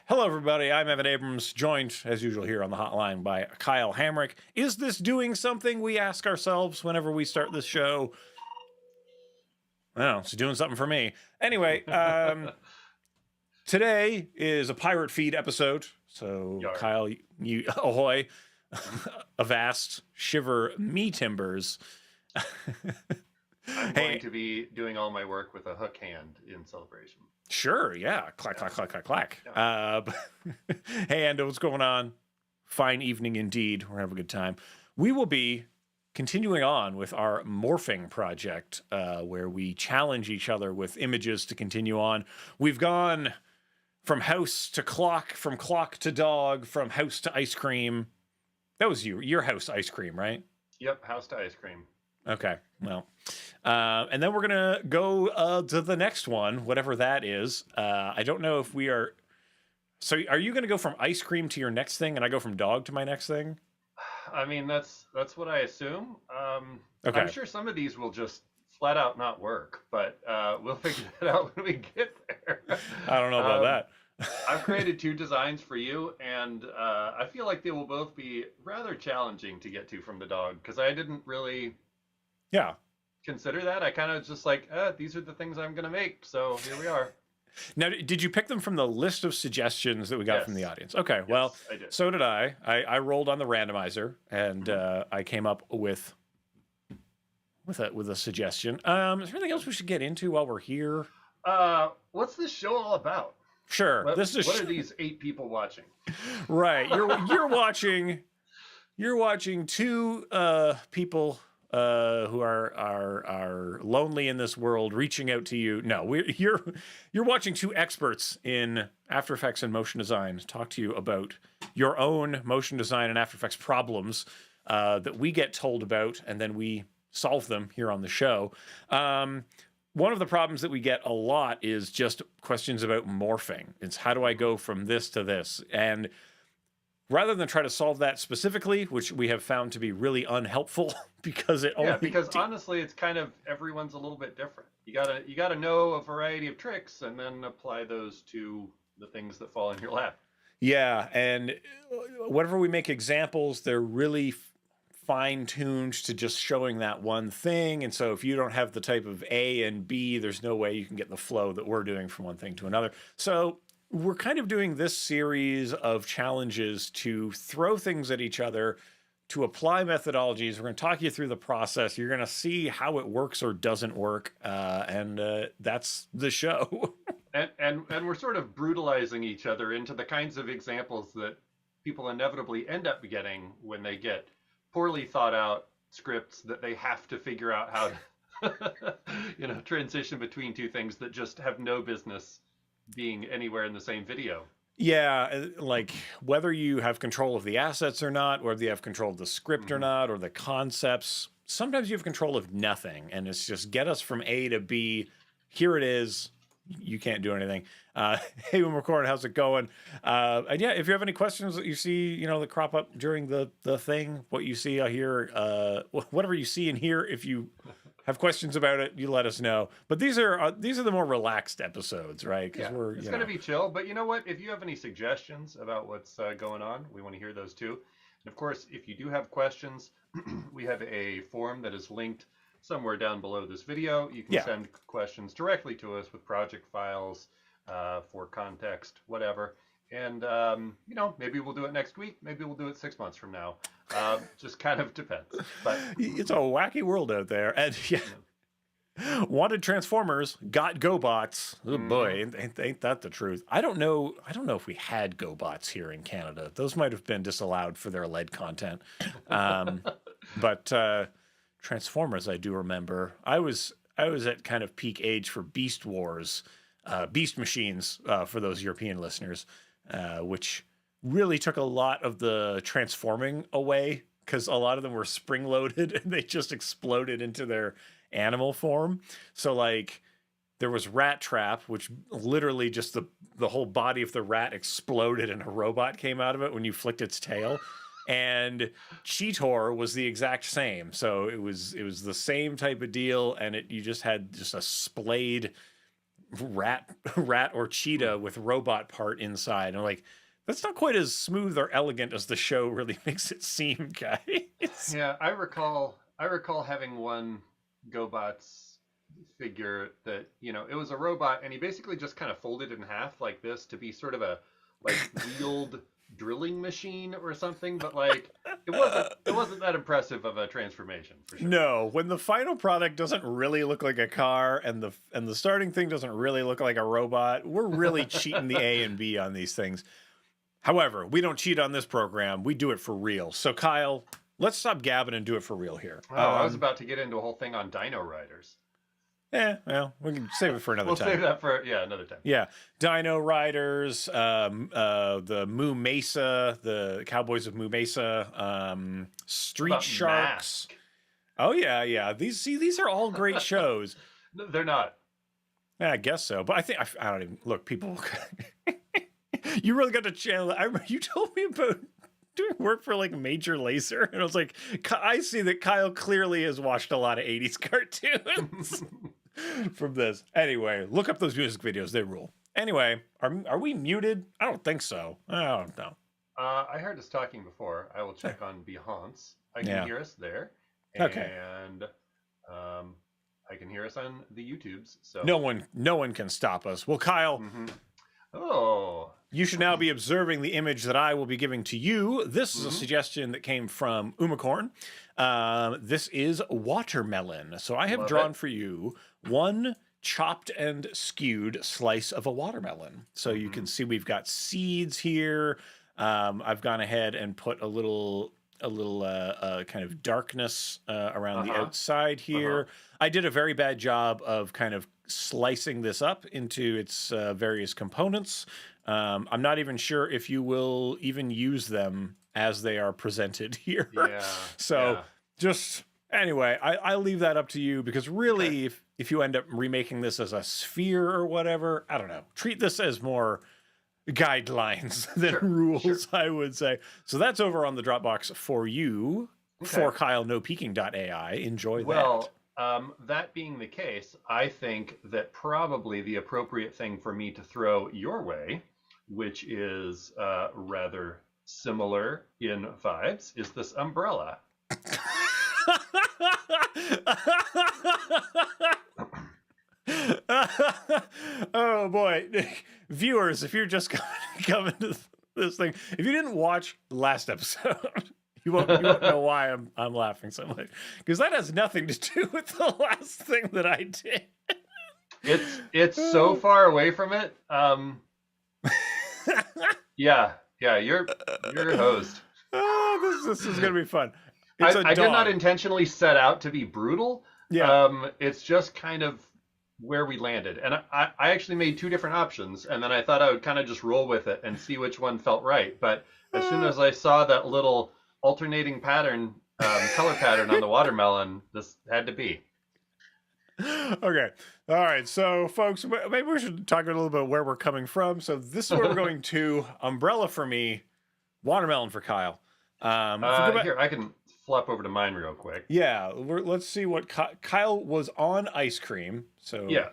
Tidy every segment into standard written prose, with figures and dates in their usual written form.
Hello, everybody. I'm Evan Abrams, joined, as usual, here on the hotline by Kyle Hamrick. Is this doing something we ask ourselves whenever we start this show? I don't know. It's doing something for me. Anyway, today is a pirate feed episode. So, Yar. Kyle, you ahoy, avast, shiver, me timbers. I'm going to be doing all my work with a hook hand in celebration. Sure, yeah. Clack, clack, clack, clack, clack. Yeah. Hey, Ando, what's going on? Fine evening indeed. We're having a good time. We will be continuing on with our morphing project, where we challenge each other with images to continue on. We've gone from house to clock, from clock to dog, from house to ice cream. That was your house ice cream, right? Yep, house to ice cream. Okay, well, and then we're gonna go to the next one, whatever that is. I don't know if we are. So, are you gonna go from ice cream to your next thing, and I go from dog to my next thing? I mean, that's what I assume. Okay. I'm sure some of these will just flat out not work, but we'll figure that out when we get there. I don't know about that. I've created two designs for you, and I feel like they will both be rather challenging to get to from the dog, because I didn't really consider that. I kind of just like, these are the things I'm going to make, so here we are. Now, did you pick them from the list of suggestions that we got from the audience? Okay, Yes, well, I did. so did I. I rolled on the randomizer, and I came up with a suggestion. Is there anything else we should get into while we're here? What's this show all about? Sure. What This is are these 8 people watching? right. You're watching two people who are lonely in this world, reaching out to you. No, you're watching two experts in After Effects and motion design talk to you about your own motion design and After Effects problems that we get told about, and then we solve them here on the show. One of the problems that we get a lot is just questions about morphing. It's how do I go from this to this? And rather than try to solve that specifically, which we have found to be really unhelpful because it only... Yeah, because honestly, it's kind of, everyone's a little bit different. You gotta know a variety of tricks and then apply those to the things that fall in your lap. Yeah, and whenever we make examples, they're really fine-tuned to just showing that one thing. And so if you don't have the type of A and B, there's no way you can get the flow that we're doing from one thing to another. So we're kind of doing this series of challenges to throw things at each other, to apply methodologies. We're going to talk you through the process. You're going to see how it works or doesn't work. And that's the show. and we're sort of brutalizing each other into the kinds of examples that people inevitably end up getting when they get poorly thought out scripts that they have to figure out how to transition between two things that just have no business being anywhere in the same video. Yeah, like whether you have control of the assets or not, or whether you have control of the script or not, or the concepts, sometimes you have control of nothing, and it's just get us from A to B. Here it is. You can't do anything. Hey, when we're recording, how's it going? And yeah, if you have any questions that you see, that crop up during the thing, what you see, I hear, whatever you see and hear, if you have questions about it, you let us know. But these are the more relaxed episodes, right? Yeah, it's going to be chill. But you know what? If you have any suggestions about what's going on, we want to hear those too. And of course, if you do have questions, we have a form that is linked somewhere down below this video. You can send questions directly to us with project files for context, whatever. And, maybe we'll do it next week. Maybe we'll do it 6 months from now. Just kind of depends. But it's a wacky world out there. And wanted Transformers, got GoBots. Oh boy, ain't that the truth? I don't know if we had GoBots here in Canada. Those might have been disallowed for their lead content. But Transformers, I do remember. I was at kind of peak age for Beast Wars, Beast Machines, for those European listeners, which really took a lot of the transforming away because a lot of them were spring loaded and they just exploded into their animal form. So like there was Rat Trap, which literally just the whole body of the rat exploded and a robot came out of it when you flicked its tail. And Cheetor was the exact same. So it was the same type of deal, and you just had just a splayed rat or cheetah with robot part inside. And I'm like, that's not quite as smooth or elegant as the show really makes it seem, guys. Yeah, I recall having one GoBots figure that, it was a robot and he basically just kind of folded in half like this to be sort of a like wheeled drilling machine or something, but like it wasn't that impressive of a transformation for sure. No, when the final product doesn't really look like a car and the starting thing doesn't really look like a robot, we're really cheating the A and B on these things. However, we don't cheat on this program. We do it for real. So Kyle, let's stop gabbing and do it for real here. Oh, I was about to get into a whole thing on Dino Riders. Well, we can save it for another We'll time. save that for another time. Yeah, Dino Riders, the Moo Mesa, the Cowboys of Moo Mesa, Street About Sharks. Mask. Oh yeah. These are all great shows. No, they're not. Yeah, I guess so, but I don't even look. People, you really got to channel. I remember you told me about doing work for like Major Lazer, and I was like, I see that Kyle clearly has watched a lot of '80s cartoons. From this. Anyway, look up those music videos. They rule. Anyway, are we muted? I don't think so. I don't know. I heard us talking before. I will check on Behance. I can hear us there. Okay. And I can hear us on the YouTubes. So No one can stop us. Well, Kyle, Oh. you should now be observing the image that I will be giving to you. This is a suggestion that came from Umacorn. This is watermelon. So I have Love drawn it. for you one chopped and skewed slice of a watermelon. So you can see we've got seeds here. I've gone ahead and put a little kind of darkness around the outside here. I did a very bad job of kind of slicing this up into its various components. I'm not even sure if you will even use them as they are presented here. Yeah. So just anyway, I leave that up to you because really, if you end up remaking this as a sphere or whatever, I don't know. Treat this as more guidelines than rules, I would say. So that's over on the Dropbox for you for Kyle NoPeaking.ai. Enjoy that. Well, that being the case, I think that probably the appropriate thing for me to throw your way, which is rather similar in vibes, is this umbrella. Oh boy, viewers, if you're just coming to this thing, if you didn't watch last episode, you won't know why I'm laughing so much, because that has nothing to do with the last thing that I did. It's so far away from it. Yeah, you're hosed. Oh, this is gonna be fun. I did not intentionally set out to be brutal. Yeah. It's just kind of where we landed. And I actually made two different options, and then I thought I would kind of just roll with it and see which one felt right. But as soon as I saw that little alternating pattern, color pattern on the watermelon, this had to be. Okay. All right. So, folks, maybe we should talk a little bit where we're coming from. So this is where we're going to. Umbrella for me, watermelon for Kyle. Here, I can flop over to mine real quick. Yeah, let's see what Kyle was on ice cream. So yeah,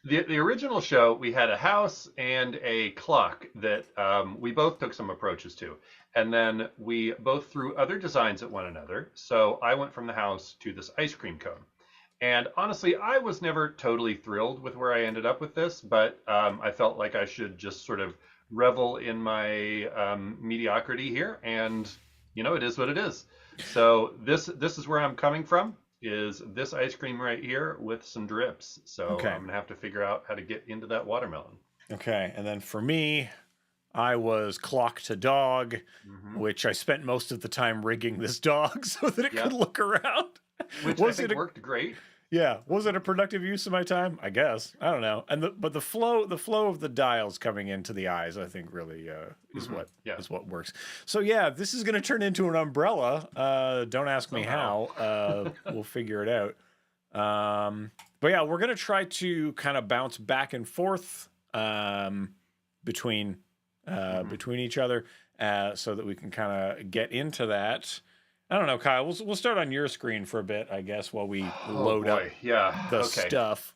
the original show, we had a house and a clock that we both took some approaches to, and then we both threw other designs at one another. So I went from the house to this ice cream cone, and honestly, I was never totally thrilled with where I ended up with this, but I felt like I should just sort of revel in my mediocrity here, and it is what it is. So this is where I'm coming from, is this ice cream right here with some drips. So I'm gonna have to figure out how to get into that watermelon. Okay, and then for me, I was clock to dog, which I spent most of the time rigging this dog so that it could look around. Which I think worked great. Yeah, was it a productive use of my time? I guess. I don't know. And but the flow of the dials coming into the eyes, I think, really is what works. So yeah, this is going to turn into an umbrella. Don't ask me how. We'll figure it out. But yeah, we're going to try to kind of bounce back and forth between each other so that we can kind of get into that. I don't know, Kyle. We'll start on your screen for a bit, I guess, while we load up the stuff.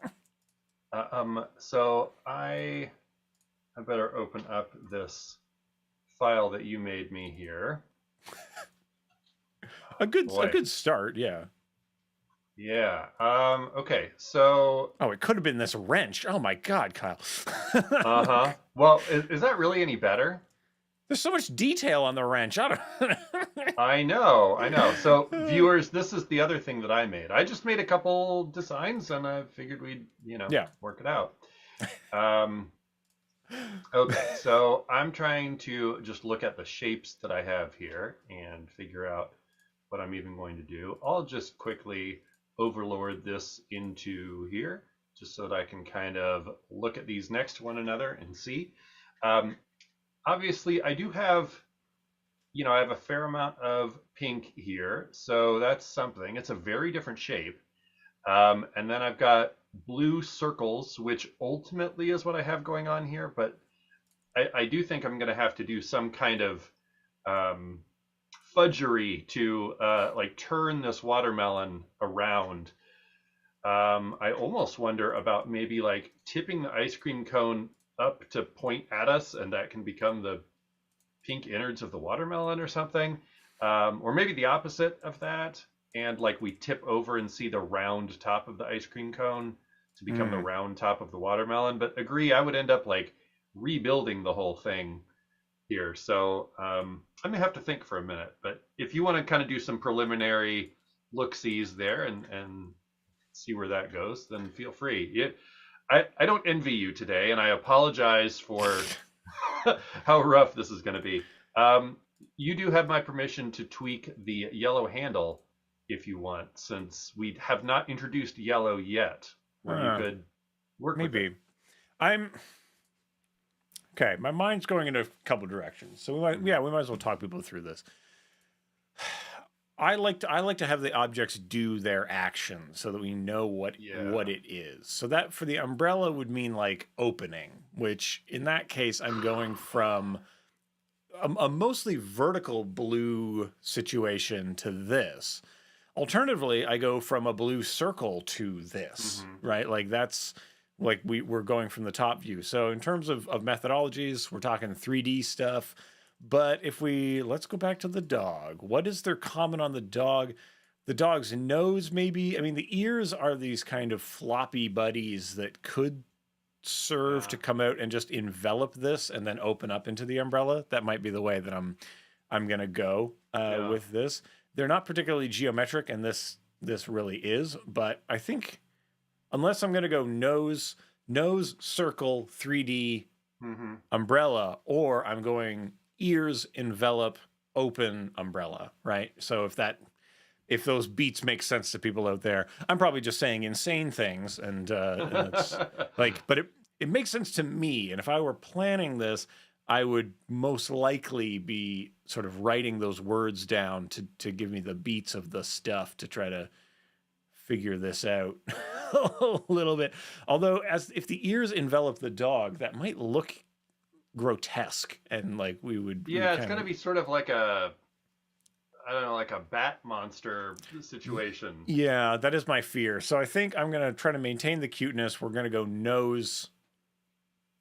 So I better open up this file that you made me here. A Boy. good start, yeah. Yeah. Okay. So, Oh, it could have been this wrench. Oh my God, Kyle. uh-huh. Well, is that really any better? There's so much detail on the wrench. I don't. I know, I know. So, viewers, this is the other thing that I made. I just made a couple designs and I figured we'd, Yeah. work it out. Um, okay, so I'm trying to just look at the shapes that I have here and figure out what I'm even going to do. I'll just quickly overlord this into here just so that I can kind of look at these next to one another and see. Um, Obviously, I do have, I have a fair amount of pink here, so that's something. It's a very different shape. And then I've got blue circles, which ultimately is what I have going on here, but I do think I'm going to have to do some kind of um, fudgery to like turn this watermelon around. I almost wonder about maybe like tipping the ice cream cone up to point at us, and that can become the pink innards of the watermelon or something. Or maybe the opposite of that, and like we tip over and see the round top of the ice cream cone to become the Mm. round top of the watermelon. But agree, I would end up like rebuilding the whole thing here. So I may have to think for a minute. But if you want to kind of do some preliminary look-sees there and see where that goes, then feel free. I don't envy you today, and I apologize for how rough this is going to be. Um, you do have my permission to tweak the yellow handle if you want, since we have not introduced yellow yet, where you Uh, could work with it. maybe. I'm okay. My mind's going in a couple directions, so we might as well talk people through this. I like to have the objects do their action so that we know what Yeah. it is. So that for the umbrella would mean like opening, which in that case I'm going from a mostly vertical blue situation to this. Alternatively, I go from a blue circle to this, Mm-hmm. right? Like that's like we're going from the top view. So in terms of methodologies, we're talking 3D stuff. But if we let's go back to the dog. What is their common on the dog? The dog's nose, maybe. I mean, the ears are these kind of floppy buddies that could serve Yeah. to come out and just envelop this and then open up into the umbrella. That might be the way that I'm gonna go Yeah. with this. They're not particularly geometric, and this really is. But I think unless I'm gonna go nose circle 3D Mm-hmm. umbrella, or I'm going ears envelop open umbrella, right? So if those beats make sense to people out there, I'm probably just saying insane things, and it's like, but it makes sense to me. And if I were planning this, I would most likely be sort of writing those words down to give me the beats of the stuff to try to figure this out a little bit. Although, as if the ears envelop the dog, that might look grotesque, and like we would Yeah, it's kind going of to be sort of like a, I don't know, like a bat monster situation. yeah, that is my fear. So I think I'm gonna try to maintain the cuteness. We're gonna go nose,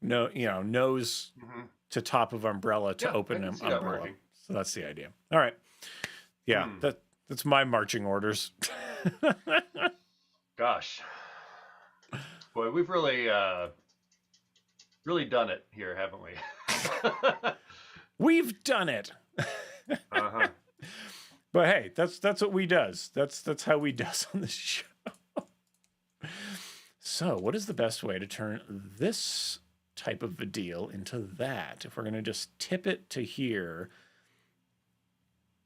no, nose Mm-hmm. to top of umbrella to Yeah, I open can see that umbrella. working. So that's the idea. All right. Yeah, Hmm. that's my marching orders. Gosh, boy, we've really done it here, haven't we? We've done it. Uh-huh. But hey, that's what we does. That's how we does on this show. So, what is the best way to turn this type of a deal into that? If we're gonna just tip it to here,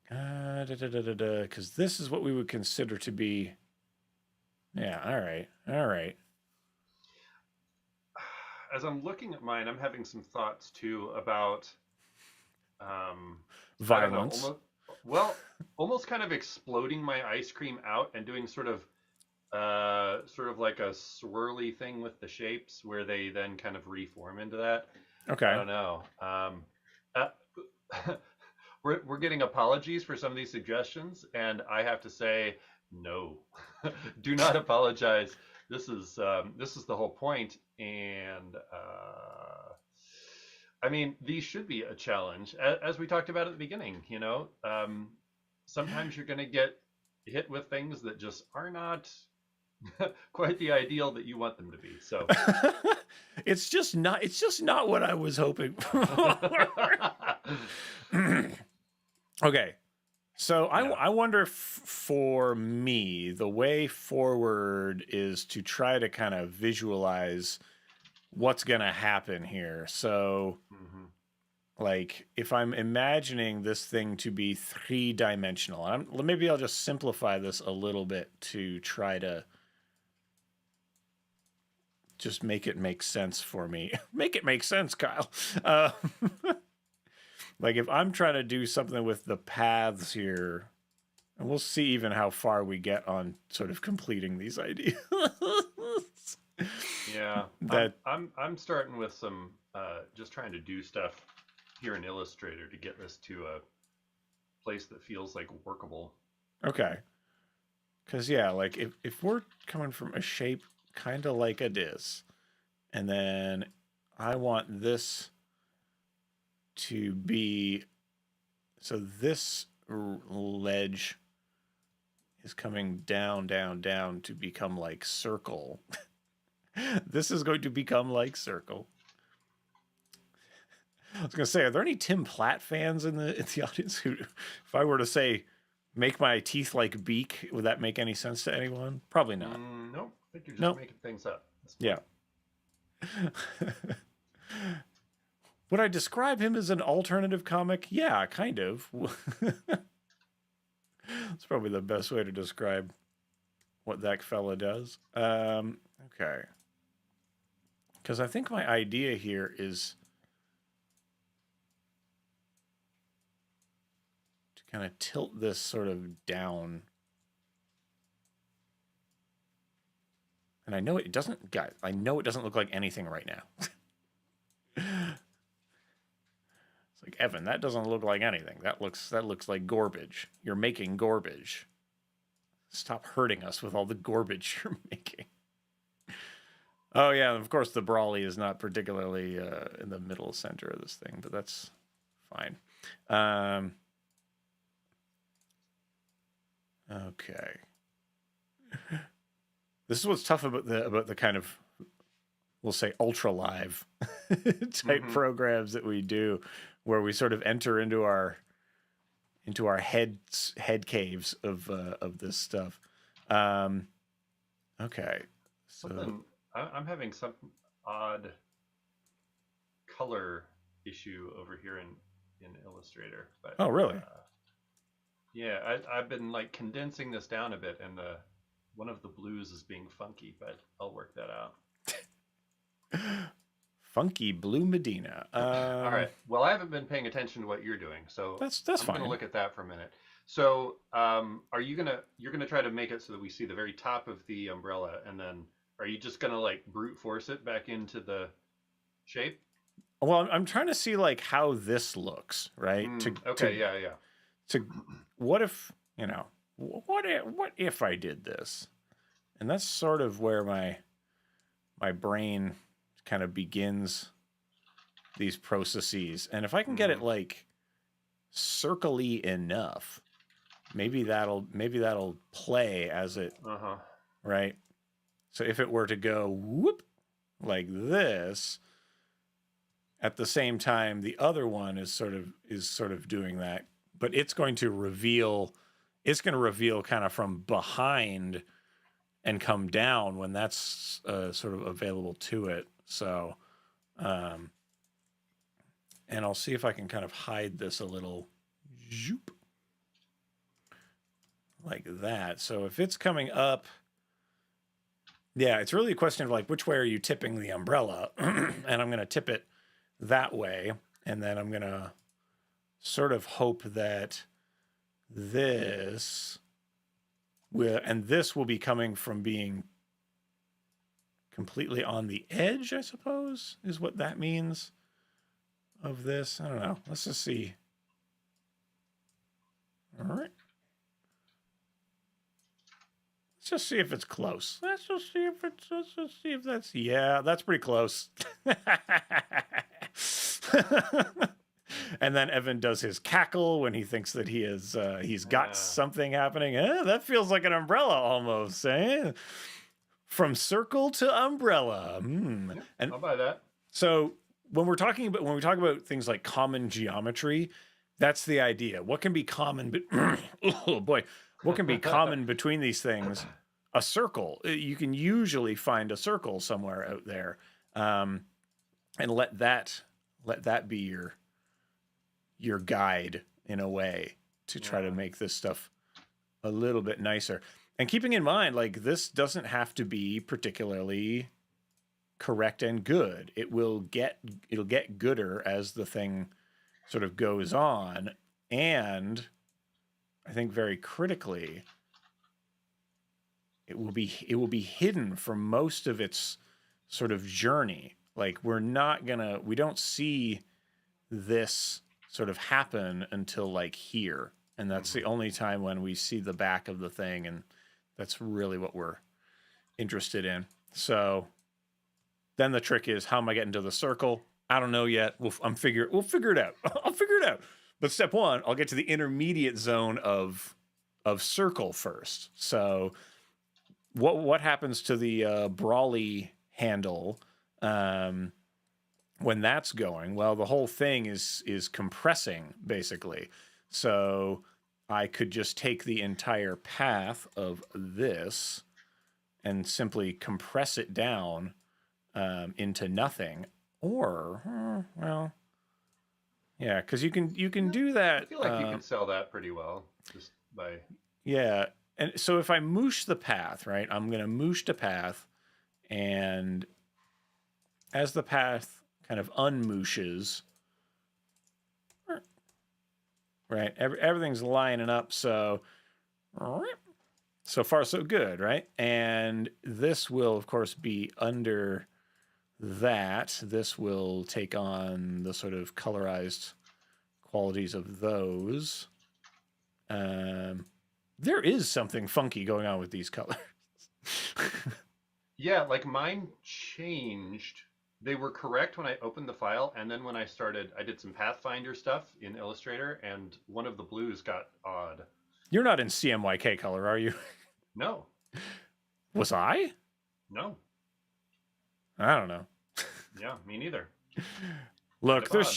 because this is what we would consider to be. Yeah. All right. As I'm looking at mine, I'm having some thoughts too about, I don't know, Violence. well, almost kind of exploding my ice cream out and doing sort of like a swirly thing with the shapes where they then kind of reform into that. I Okay. don't know. Uh, we're getting apologies for some of these suggestions, and I have to say no. Do not apologize. This is the whole point, and I mean, these should be a challenge, as we talked about at the beginning. Sometimes you're going to get hit with things that just are not quite the ideal that you want them to be. So, it's just not what I was hoping for. Okay. So yeah. I wonder if for me, the way forward is to try to kind of visualize what's going to happen here. So, Hmm. like, if I'm imagining this thing to be three-dimensional, maybe I'll just simplify this a little bit to try to just make it make sense for me. Make it make sense, Kyle. Uh, like, if I'm trying to do something with the paths here, and we'll see even how far we get on sort of completing these ideas. Yeah, That I'm starting with some just trying to do stuff here in Illustrator to get this to a place that feels like workable. okay. Because yeah, like if we're coming from a shape kind of like a disc, and then I want this to be so this ledge is coming down, down, down to become like circle. This is going to become like circle. I was gonna say, are there any Tim Platt fans in the audience who, if I were to say, make my teeth like beak, would that make any sense to anyone? Probably not. Nope, I think you're just Nope. making things up. That's fine. Yeah. Would I describe him as an alternative comic? Yeah, kind of. That's probably the best way to describe what that fella does. Okay. Because I think my idea here is to kind of tilt this sort of down. And I know it doesn't, guys, I know it doesn't look like anything right now. It's like, Evan, that doesn't look like anything. That looks like garbage. You're making garbage. Stop hurting us with all the garbage you're making. Oh yeah, of course the Brawly is not particularly in the middle center of this thing, but that's fine. Okay. This is what's tough about the kind of, we'll say, ultra live type Hmm. programs that we do, where we sort of enter into our head caves of this stuff. Um, okay, so Something I'm having some odd color issue over here in Illustrator, but oh really? yeah, I've been like condensing this down a bit, and the one of the blues is being funky, but I'll work that out. Funky Blue Medina. All right. Well, I haven't been paying attention to what you're doing, so That's I'm gonna fine. look at that for a minute. So, are you're gonna try to make it so that we see the very top of the umbrella, and then are you just gonna like brute force it back into the shape? Well, I'm trying to see like how this looks, right? Okay. Yeah. Yeah. To what if what if I did this? And that's sort of where my brain kind of begins these processes. And if I can get it Mm-hmm. like circly enough, maybe that'll play as it, Uh huh. right? So if it were to go whoop like this, at the same time the other one is sort of doing that, but it's going to reveal kind of from behind and come down when that's sort of available to it. So um, and I'll see if I can kind of hide this a little, zoop, like that. So if it's coming up, yeah, it's really a question of like which way are you tipping the umbrella, and I'm going to tip it that way, and then I'm going to sort of hope that this will be coming from being completely on the edge, I suppose, is what that means of this. I don't know. Let's just see. All right. just see if it's close. Let's just see if that's, yeah, that's pretty close. And then Evan does his cackle when he thinks that he's got something happening. That feels like an umbrella almost. From circle to umbrella. Yeah, And I'll buy that. so when we talk about things like common geometry, that's the idea. What can be common? Oh boy, what can be common between these things? A circle. You can usually find a circle somewhere out there, and let that be your guide in a way to try to make this stuff a little bit nicer. And keeping in mind, like, this doesn't have to be particularly correct and good. It'll get gooder as the thing sort of goes on. And I think very critically, it will be hidden for most of its sort of journey. Like, we don't see this sort of happen until like here. And that's the only time when we see the back of the thing, and that's really what we're interested in. So then the trick is, how am I getting to the circle? I don't know yet. We'll figure it out. I'll figure it out. But step one, I'll get to the intermediate zone of circle first. So what happens to the brawly handle when that's going? Well, the whole thing is compressing, basically. So I could just take the entire path of this and simply compress it down into nothing. Or, well, yeah, because you can do that. I feel like you can sell that pretty well just by. Yeah, and so if I moosh the path, right, I'm going to moosh the path, and as the path kind of unmooshes, right, everything's lining up, so far so good, right? And this will, of course, be under that. This will take on the sort of colorized qualities of those. There is something funky going on with these colors. Yeah, like mine changed. They were correct when I opened the file, and then when I did some Pathfinder stuff in Illustrator, and one of the blues got odd. You're not in CMYK color, are you? No. Was I? No. I don't know. Yeah, me neither. Look, there's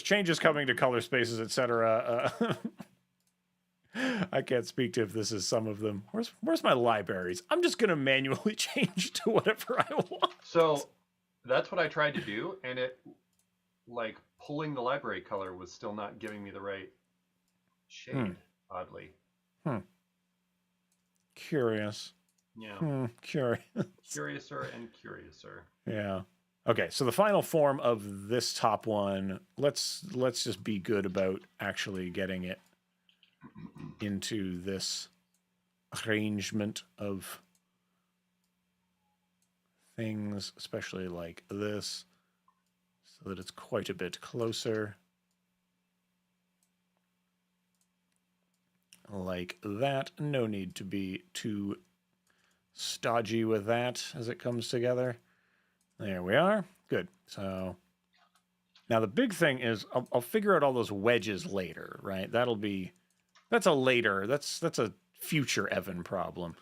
changes coming to color spaces, etc. I can't speak to if this is some of them. Where's my libraries? I'm just gonna manually change to whatever I want. So that's what I tried to do, and it, like, pulling the library color was still not giving me the right shade, oddly. Curious. Yeah. Curious. Curiouser and curiouser. Yeah. Okay, so the final form of this top one, let's just be good about actually getting it into this arrangement of things, especially like this, so that it's quite a bit closer. Like that. No need to be too stodgy with that as it comes together. There we are. Good. So now the big thing is I'll figure out all those wedges later, right? That's a future Evan problem.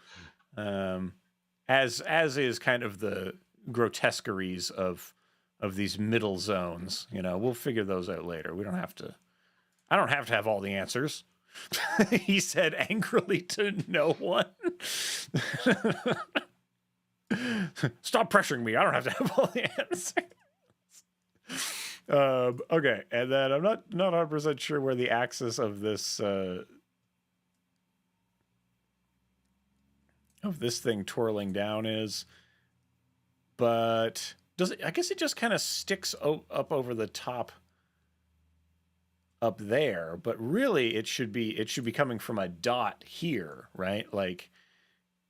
As is kind of the grotesqueries of these middle zones. You know, we'll figure those out later. I don't have to have all the answers. He said angrily to no one. Stop pressuring me. I don't have to have all the answers. Okay, and then I'm not 100% sure where the axis of this thing twirling down is, but I guess it just kind of sticks up over the top up there, but really it should be coming from a dot here, right? Like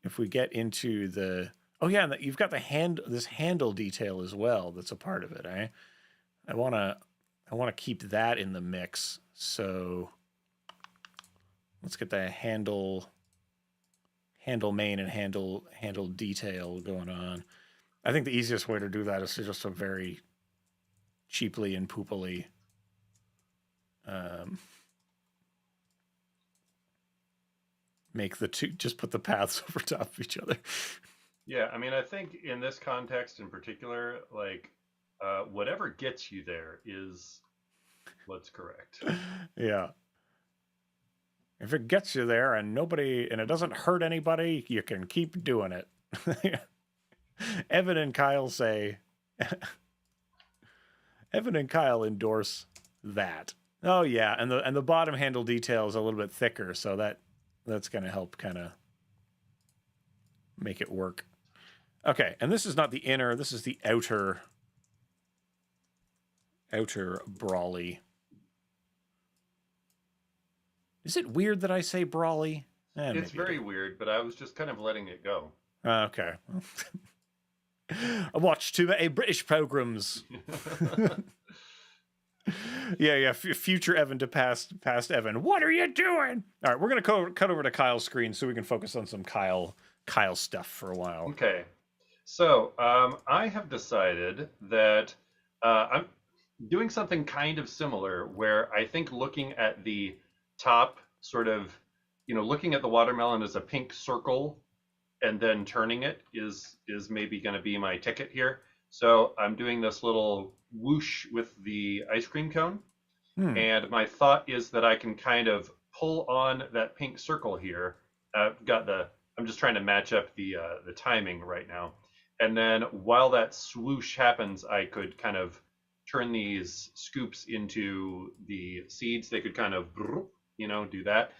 if we get into the, oh yeah, and you've got this handle detail as well that's a part of it. I want to keep that in the mix. So let's get the handle handle main and handle detail going on. I think the easiest way to do that is to just a very cheaply and poopily um, make the two, just put the paths over top of each other. Yeah, I mean, I think in this context in particular, like whatever gets you there is what's correct. Yeah. If it gets you there and it doesn't hurt anybody, you can keep doing it. Evan and Kyle say, Evan and Kyle endorse that. Oh yeah, and the bottom handle detail is a little bit thicker, so that's going to help kind of make it work. Okay, and this is not the inner, this is the outer brawly. Is it weird that I say brawly? It's very weird, but I was just kind of letting it go. Okay. I watched too many British programs. Yeah. Future Evan to past Evan. What are you doing? All right, we're gonna cut over to Kyle's screen so we can focus on some Kyle stuff for a while. Okay, so I have decided that I'm doing something kind of similar where I think looking at the top, sort of, looking at the watermelon as a pink circle and then turning it is maybe going to be my ticket here. So I'm doing this little whoosh with the ice cream cone. And my thought is that I can kind of pull on that pink circle here. I'm just trying to match up the timing right now. And then while that swoosh happens, I could kind of turn these scoops into the seeds. They could kind of, do that.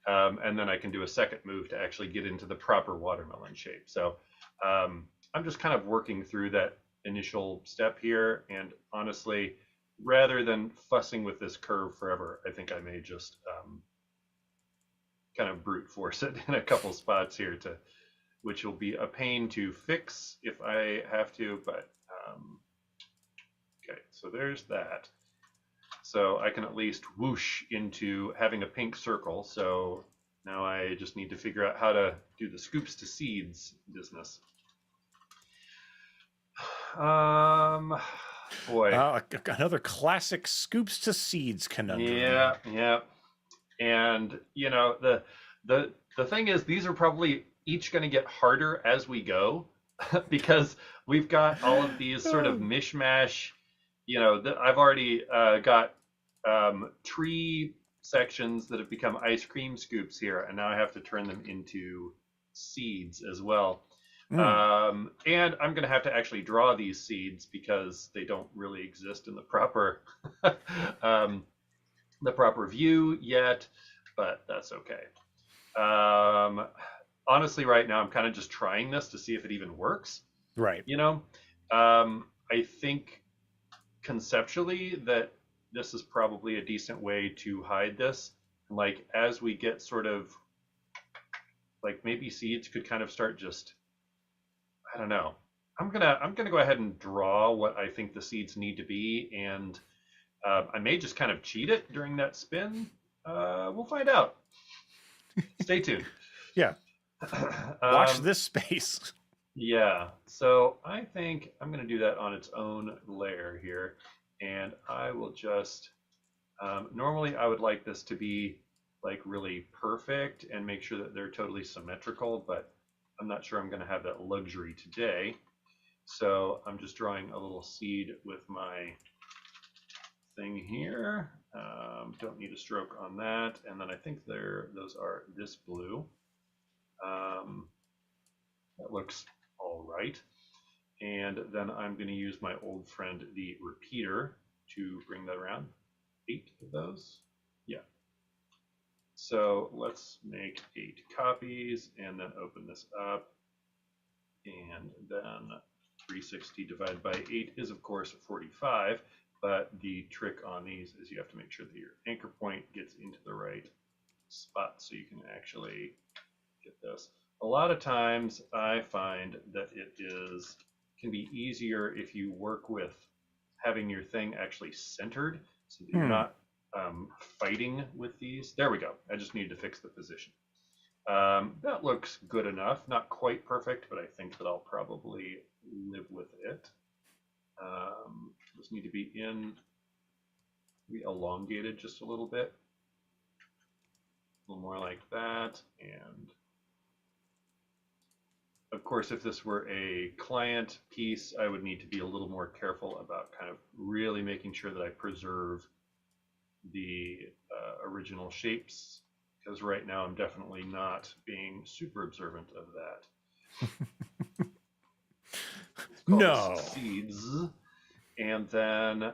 And then I can do a second move to actually get into the proper watermelon shape. So I'm just kind of working through that initial step here. And honestly, rather than fussing with this curve forever, I think I may just kind of brute force it in a couple spots here, which will be a pain to fix if I have to. But okay, so there's that. So I can at least whoosh into having a pink circle. So now I just need to figure out how to do the scoops to seeds business. Boy. Another classic scoops to seeds conundrum. Yeah. And the thing is, these are probably each going to get harder as we go because we've got all of these sort of mishmash. I've already got tree sections that have become ice cream scoops here, and now I have to turn them into seeds as well. And I'm going to have to actually draw these seeds because they don't really exist in the proper view yet, but that's okay. Honestly, right now I'm kind of just trying this to see if it even works. Right. I think conceptually that this is probably a decent way to hide this. Like as we get sort of like maybe seeds could kind of start just, I don't know. I'm gonna go ahead and draw what I think the seeds need to be, and I may just kind of cheat it during that spin. We'll find out. Stay tuned. Yeah. Watch this space. Yeah. So I think I'm going to do that on its own layer here. And I will just, normally I would like this to be like really perfect and make sure that they're totally symmetrical, but I'm not sure I'm going to have that luxury today. So I'm just drawing a little seed with my thing here. Don't need a stroke on that. And then I think those are this blue. That looks all right. And then I'm going to use my old friend, the repeater, to bring that around. 8 of those. Yeah. So let's make 8 copies and then open this up. And then 360 divided by 8 is, of course, 45. But the trick on these is you have to make sure that your anchor point gets into the right spot so you can actually get this. A lot of times I find that it can be easier if you work with having your thing actually centered so that you're not fighting with these. There we go. I just need to fix the position. That looks good enough. Not quite perfect, but I think that I'll probably live with it. Just need to be elongated just a little bit. A little more like that. And of course, if this were a client piece, I would need to be a little more careful about kind of really making sure that I preserve the original shapes, because right now I'm definitely not being super observant of that. Let's call No. this seeds. And then,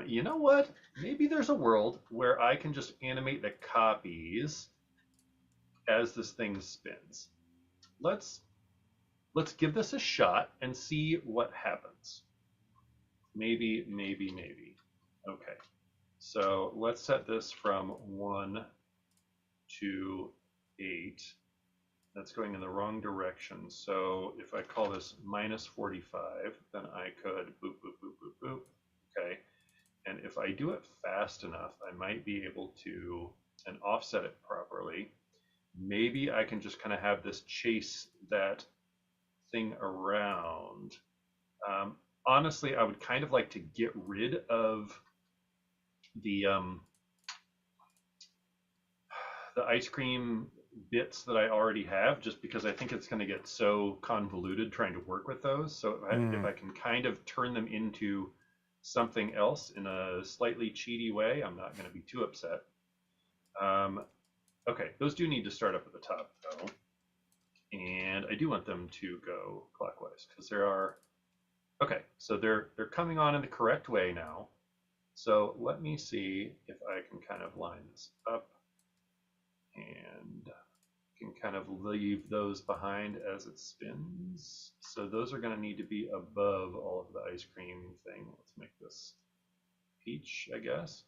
you know what? Maybe there's a world where I can just animate the copies as this thing spins. Let's give this a shot and see what happens. Maybe. Okay. So let's set this from 1 to 8. That's going in the wrong direction. So if I call this minus 45, then I could boop, boop, boop, boop, boop. Okay. And if I do it fast enough, I might be able to and offset it properly. Maybe I can just kind of have this chase that thing around. Honestly, I would kind of like to get rid of the ice cream bits that I already have, just because I think it's going to get so convoluted trying to work with those. So if I can kind of turn them into something else in a slightly cheaty way, I'm not going to be too upset. Okay, those do need to start up at the top though. And I do want them to go clockwise because there are, okay, so they're coming on in the correct way now. So let me see if I can kind of line this up and can kind of leave those behind as it spins. So those are going to need to be above all of the ice cream thing. Let's make this peach, I guess.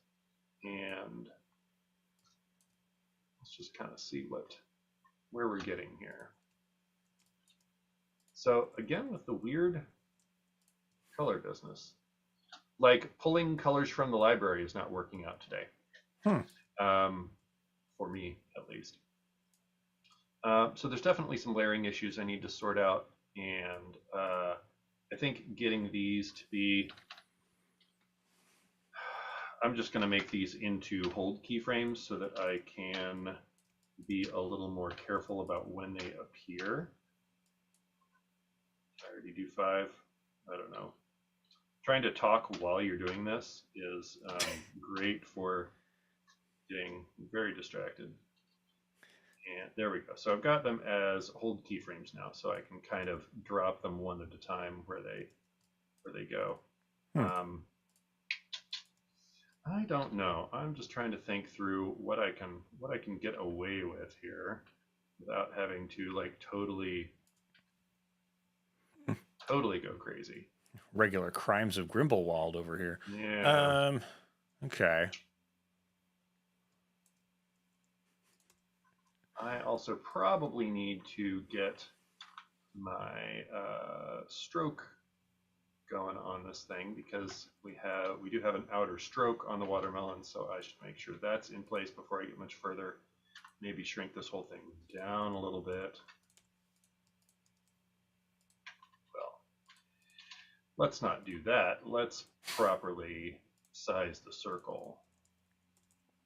And let's just kind of see where we're getting here. So again, with the weird color business, like pulling colors from the library is not working out today. For me, at least. So there's definitely some layering issues I need to sort out, and I think getting these to be, I'm just going to make these into hold keyframes so that I can be a little more careful about when they appear. I already do 5. I don't know. Trying to talk while you're doing this is great for getting very distracted. And there we go. So I've got them as hold keyframes now, so I can kind of drop them one at a time where they go. I don't know. I'm just trying to think through what I can get away with here without having to like totally go crazy. Regular crimes of Grimblewald over here. Yeah. Okay. I also probably need to get my stroke going on this thing because we do have an outer stroke on the watermelon, so I should make sure that's in place before I get much further. Maybe shrink this whole thing down a little bit. Well, let's not do that. Let's properly size the circle.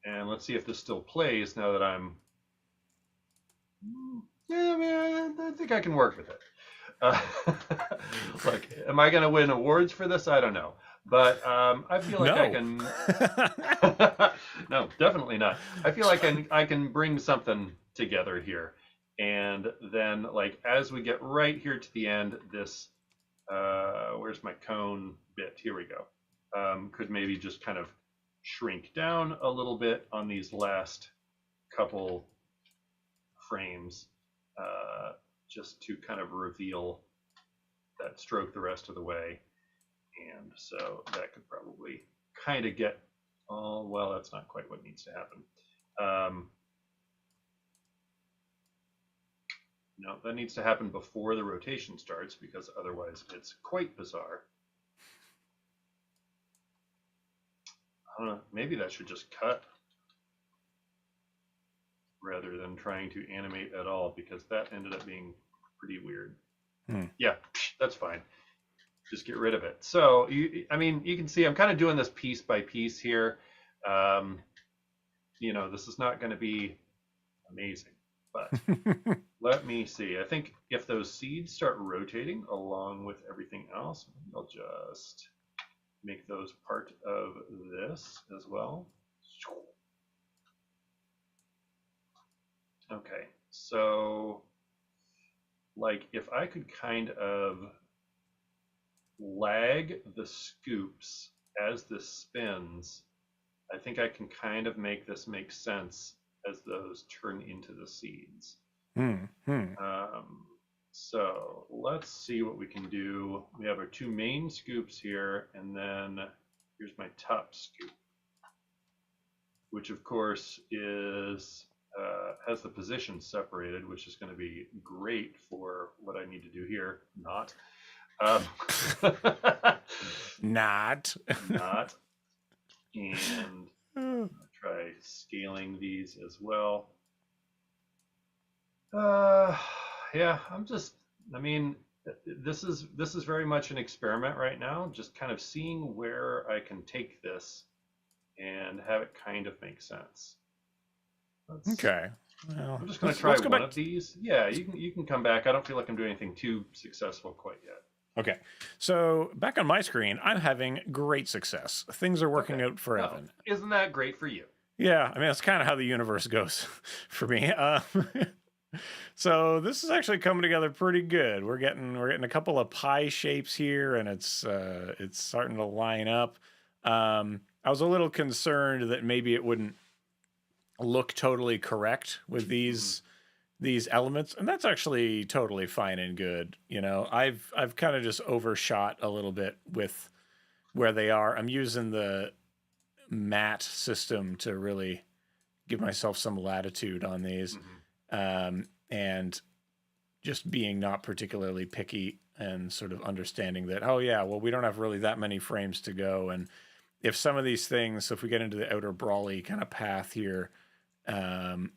And let's see if this still plays now that I'm, yeah, man, I think I can work with it. Look, am I going to win awards for this? I don't know. But I feel like I can. No, definitely not. I feel like I can bring something together here. And then, like, as we get right here to the end, this, where's my cone bit? Here we go. Could maybe just kind of shrink down a little bit on these last couple frames. Just to kind of reveal that stroke the rest of the way. And so that could probably kind of get, oh, well, that's not quite what needs to happen. No, that needs to happen before the rotation starts because otherwise it's quite bizarre. I don't know, maybe that should just cut rather than trying to animate at all, because that ended up being pretty weird. Hmm. Yeah, that's fine. Just get rid of it. So, I mean, you can see I'm kind of doing this piece by piece here. This is not going to be amazing, but let me see. I think if those seeds start rotating along with everything else, I'll just make those part of this as well. Okay, so like if I could kind of lag the scoops as this spins, I think I can kind of make this make sense as those turn into the seeds. So let's see what we can do. We have our two main scoops here, and then here's my top scoop, which of course is has the position separated, which is going to be great for what I need to do here. Not. Not. Not. And I'll try scaling these as well. Yeah, I mean, this is very much an experiment right now, just kind of seeing where I can take this and have it kind of make sense. Okay. Well, I'm just going to try one of these. Yeah, you can come back. I don't feel like I'm doing anything too successful quite yet. Okay, so back on my screen, I'm having great success. Things are working out for Evan. Isn't that great for you? Yeah, I mean, that's kind of how the universe goes for me. So this is actually coming together pretty good. We're getting a couple of pie shapes here, and it's starting to line up. I was a little concerned that maybe it wouldn't look totally correct with these elements, and that's actually totally fine and good. I've kind of just overshot a little bit with where they are. I'm using the matte system to really give myself some latitude on these, and just being not particularly picky and sort of understanding that, oh yeah, well, we don't have really that many frames to go, and if some of these things, if we get into the outer brawly kind of path here, and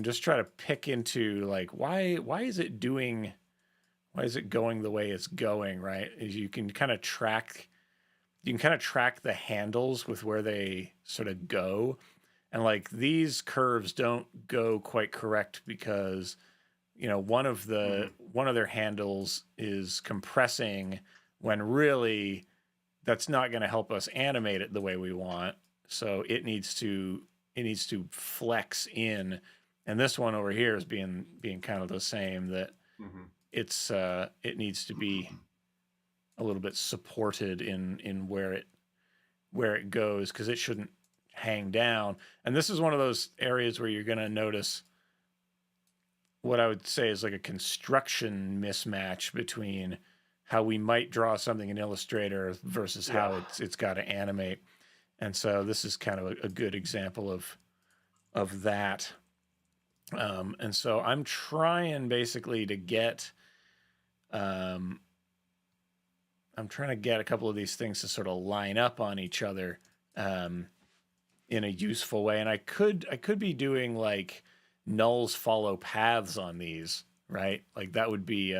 just try to pick into like why is it going the way it's going, right? Is you can kind of track the handles with where they sort of go, and like these curves don't go quite correct because one of their handles is compressing when really that's not going to help us animate it the way we want. So it needs to flex in, and this one over here is being kind of the same, that it needs to be a little bit supported in where it goes, because it shouldn't hang down. And this is one of those areas where you're going to notice what I would say is like a construction mismatch between how we might draw something in Illustrator versus how it's got to animate. And so this is kind of a good example of that. And so I'm trying basically to get a couple of these things to sort of line up on each other in a useful way. And I could be doing like nulls follow paths on these, right? Like that would be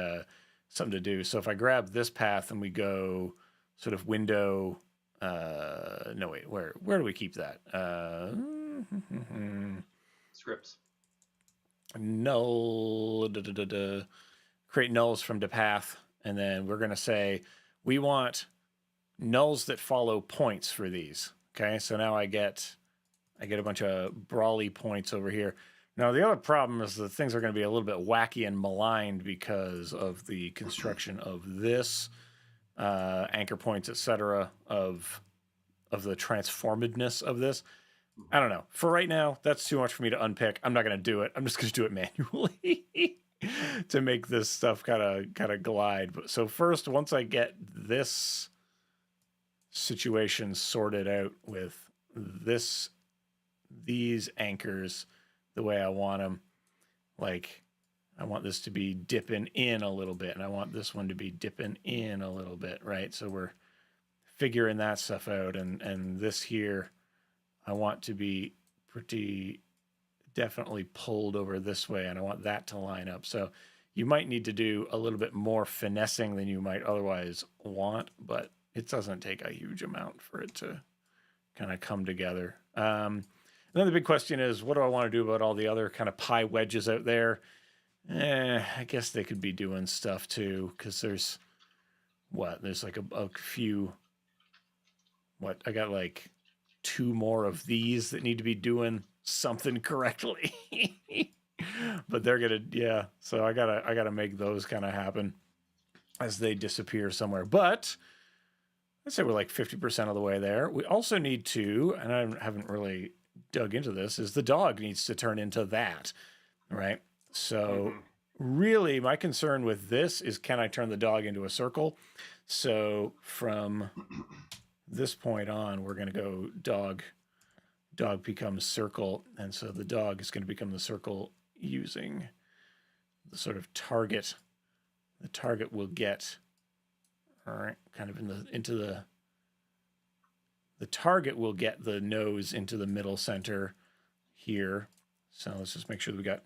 something to do. So if I grab this path and we go sort of window, no wait, where do we keep that? Scripts. Null, create nulls from the path, and then we're going to say we want nulls that follow points for these. Okay, so now I get a bunch of brawly points over here. Now the other problem is that things are going to be a little bit wacky and maligned because of the construction of this anchor points, etc., of the transformedness of this. I don't know. For right now, that's too much for me to unpick. I'm not going to do it. I'm just going to do it manually to make this stuff kind of glide. But so first, once I get this situation sorted out with these anchors the way I want them, like I want this to be dipping in a little bit, and I want this one to be dipping in a little bit, right? So we're figuring that stuff out, and this here I want to be pretty definitely pulled over this way, and I want that to line up. So you might need to do a little bit more finessing than you might otherwise want, but it doesn't take a huge amount for it to kind of come together. Then the big question is, what do I want to do about all the other kind of pie wedges out there? I guess they could be doing stuff too, because there's like a few. I got like 2 more of these that need to be doing something correctly. But they're gonna, yeah. So I gotta make those kind of happen as they disappear somewhere. But I'd say we're like 50% of the way there. We also need to, and I haven't really dug into this, is the dog needs to turn into that, right? So really my concern with this is, can I turn the dog into a circle? So from this point on, we're going to go dog becomes circle. And so the dog is going to become the circle using the sort of target. The target will get, all right, kind of the target will get the nose into the middle center here. So let's just make sure that we got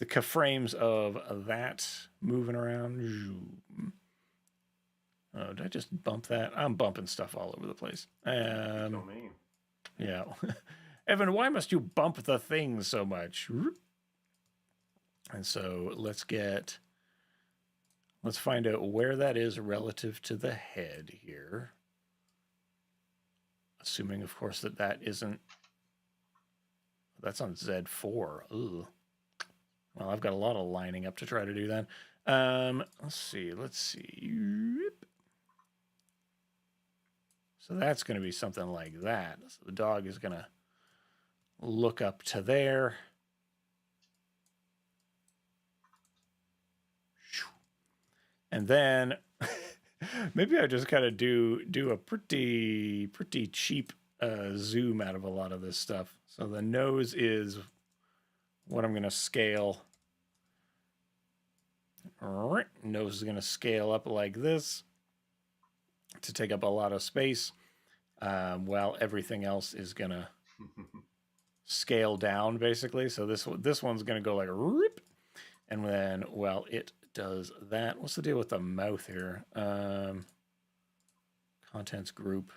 the keyframes of that moving around. Oh, did I just bump that? I'm bumping stuff all over the place. Yeah. Evan, why must you bump the thing so much? And so let's find out where that is relative to the head here. Assuming, of course, that isn't... That's on Z4. Ugh. Well, I've got a lot of lining up to try to do that. Let's see. So that's going to be something like that. So the dog is going to look up to there. And then maybe I just kind of do a pretty cheap zoom out of a lot of this stuff. So the nose is what I'm going to scale. Nose is going to scale up like this to take up a lot of space, while everything else is going to scale down, basically. So this one's going to go like a rip. And then, well, it does that. What's the deal with the mouth here? Contents group.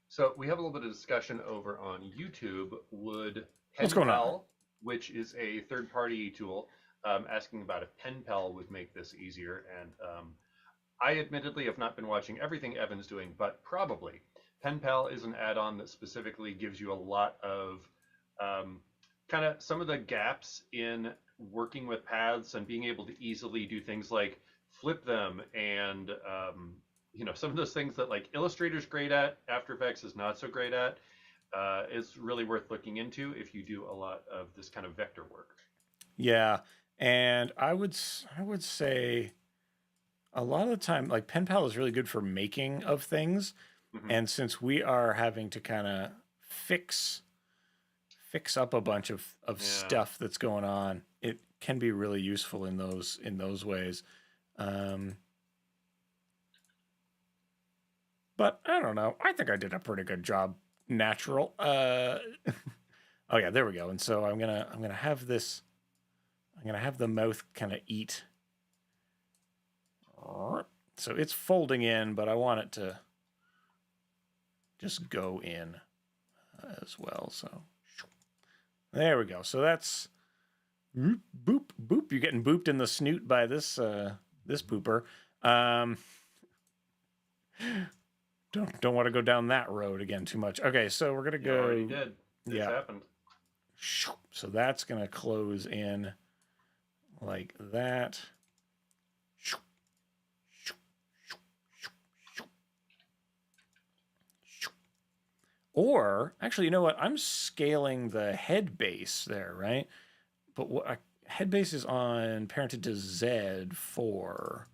So we have a little bit of discussion over on YouTube. Would What's going on? which is a third-party tool, asking about if PenPal would make this easier. And I admittedly have not been watching everything Evan's doing, but probably. PenPal is an add-on that specifically gives you a lot of kind of some of the gaps in working with paths and being able to easily do things like flip them and some of those things that like Illustrator's great at, After Effects is not so great at. It's really worth looking into if you do a lot of this kind of vector work. Yeah, and I would say a lot of the time, like PenPal is really good for making of things, and since we are having to kind of fix up a bunch of stuff that's going on, it can be really useful in those ways. But I don't know. I think I did a pretty good job. Natural. Oh yeah, there we go. And so I'm gonna have this. I'm gonna have the mouth kind of eat. So it's folding in, but I want it to just go in as well. So there we go. So that's boop boop. You're getting booped in the snoot by this this pooper. Don't want to go down that road again too much. Okay, so we're gonna go. You already did. This happened. So that's gonna close in like that. Or actually, you know what? I'm scaling the head base there, right? But head base is on parented to Z4.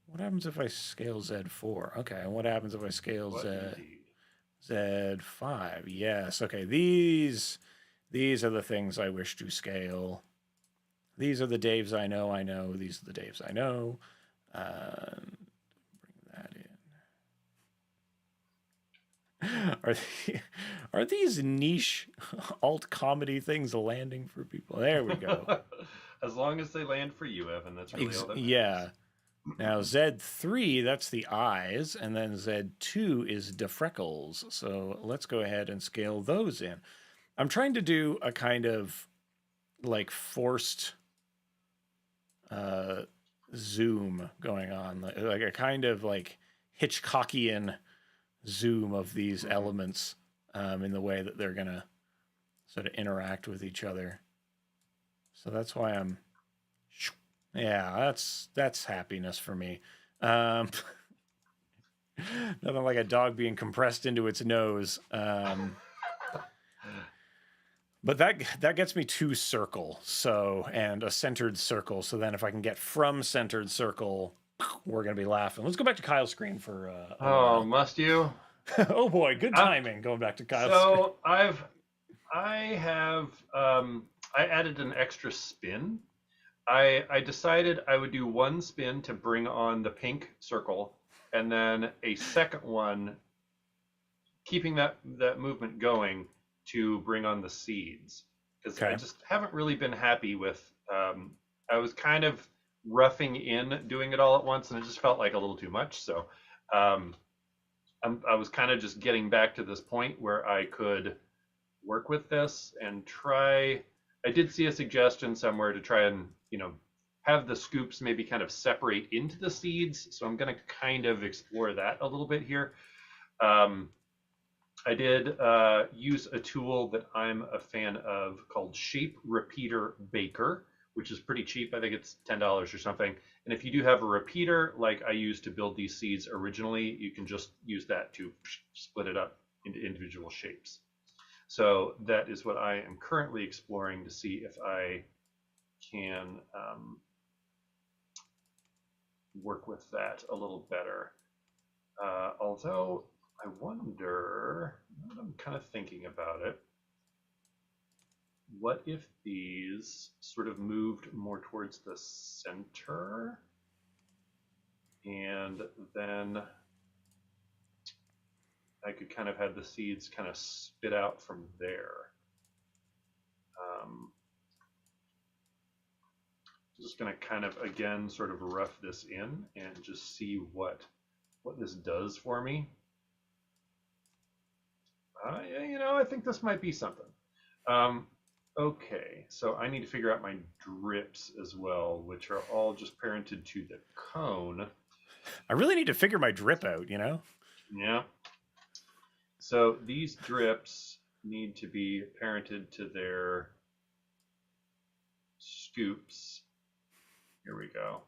What happens if I scale Z4? Okay, and what happens if I scale Z5? Yes, okay. These are the things I wish to scale. These are the Daves I know. These are the Daves I know. Bring that Are are these niche alt comedy things landing for people? There we go. As long as they land for you, Evan, that's really all that matters. Yeah. Now Z3, that's the eyes, and then Z2 is the freckles. So let's go ahead and scale those in. I'm trying to do a kind of like forced uh, zoom going on, like a kind of like Hitchcockian zoom of these Hmm. elements in the way that they're gonna sort of interact with each other. So that's why I'm, yeah, that's happiness for me. Um, Nothing like a dog being compressed into its nose. But that gets me to circle, so and a centered circle. So then if I can get from centered circle, we're gonna be laughing. Let's go back to Kyle's screen for a Oh, while. must you? Oh boy, good I'm, timing going back to Kyle's screen. so I have I added an extra spin. I decided I would do one spin to bring on the pink circle, and then a second one, keeping that movement going to bring on the seeds. Because I Okay. just haven't really been happy with. I was kind of roughing in doing it all at once, and it just felt like a little too much. So um, I was kind of just getting back to this point where I could work with this and try. I did see a suggestion somewhere to try and have the scoops maybe kind of separate into the seeds. So I'm going to kind of explore that a little bit here. Um, I did use a tool that I'm a fan of called Shape Repeater Baker, which is pretty cheap. I think it's $10 or something. And if you do have a repeater like I used to build these seeds originally, you can just use that to split it up into individual shapes. So that is what I am currently exploring to see if I can work with that a little better. Although I wonder, I'm kind of thinking about it, what if these sort of moved more towards the center and then I could kind of have the seeds kind of spit out from there. Um, just going to kind of again sort of rough this in and just see what this does for me. I think this might be something. Um, okay, so I need to figure out my drips as well, which are all just parented to the cone. I really need to figure my drip out. Yeah. So these drips need to be parented to their scoops. Here we go.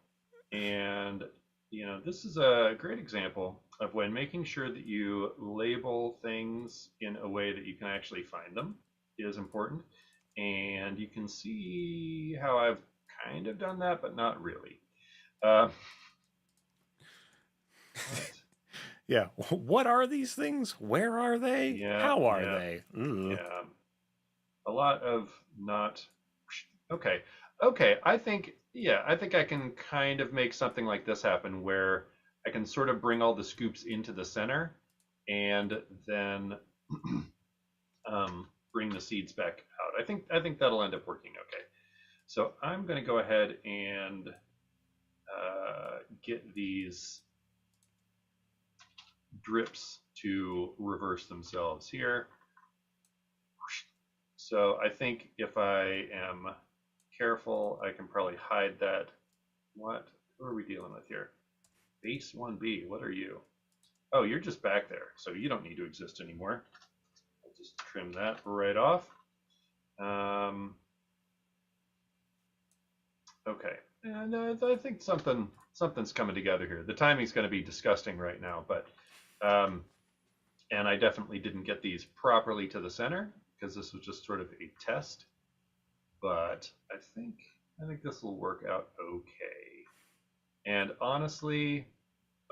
And this is a great example of when making sure that you label things in a way that you can actually find them is important. And you can see how I've kind of done that, but not really. Uh, what? Yeah. What are these things? Where are they? Yeah, How are yeah, they? Ooh. yeah. A lot of not. Okay, okay. I think I can kind of make something like this happen where I can sort of bring all the scoops into the center and then bring the seeds back out. I think that'll end up working okay. So I'm going to go ahead and get these drips to reverse themselves here. So I think if I am careful, I can probably hide that. Who are we dealing with here? Base 1B, what are you? Oh, you're just back there, so you don't need to exist anymore. I'll just trim that right off. Okay, and I think something's coming together here. The timing's going to be disgusting right now, but and I definitely didn't get these properly to the center because this was just sort of a test. But I think this will work out okay. And honestly,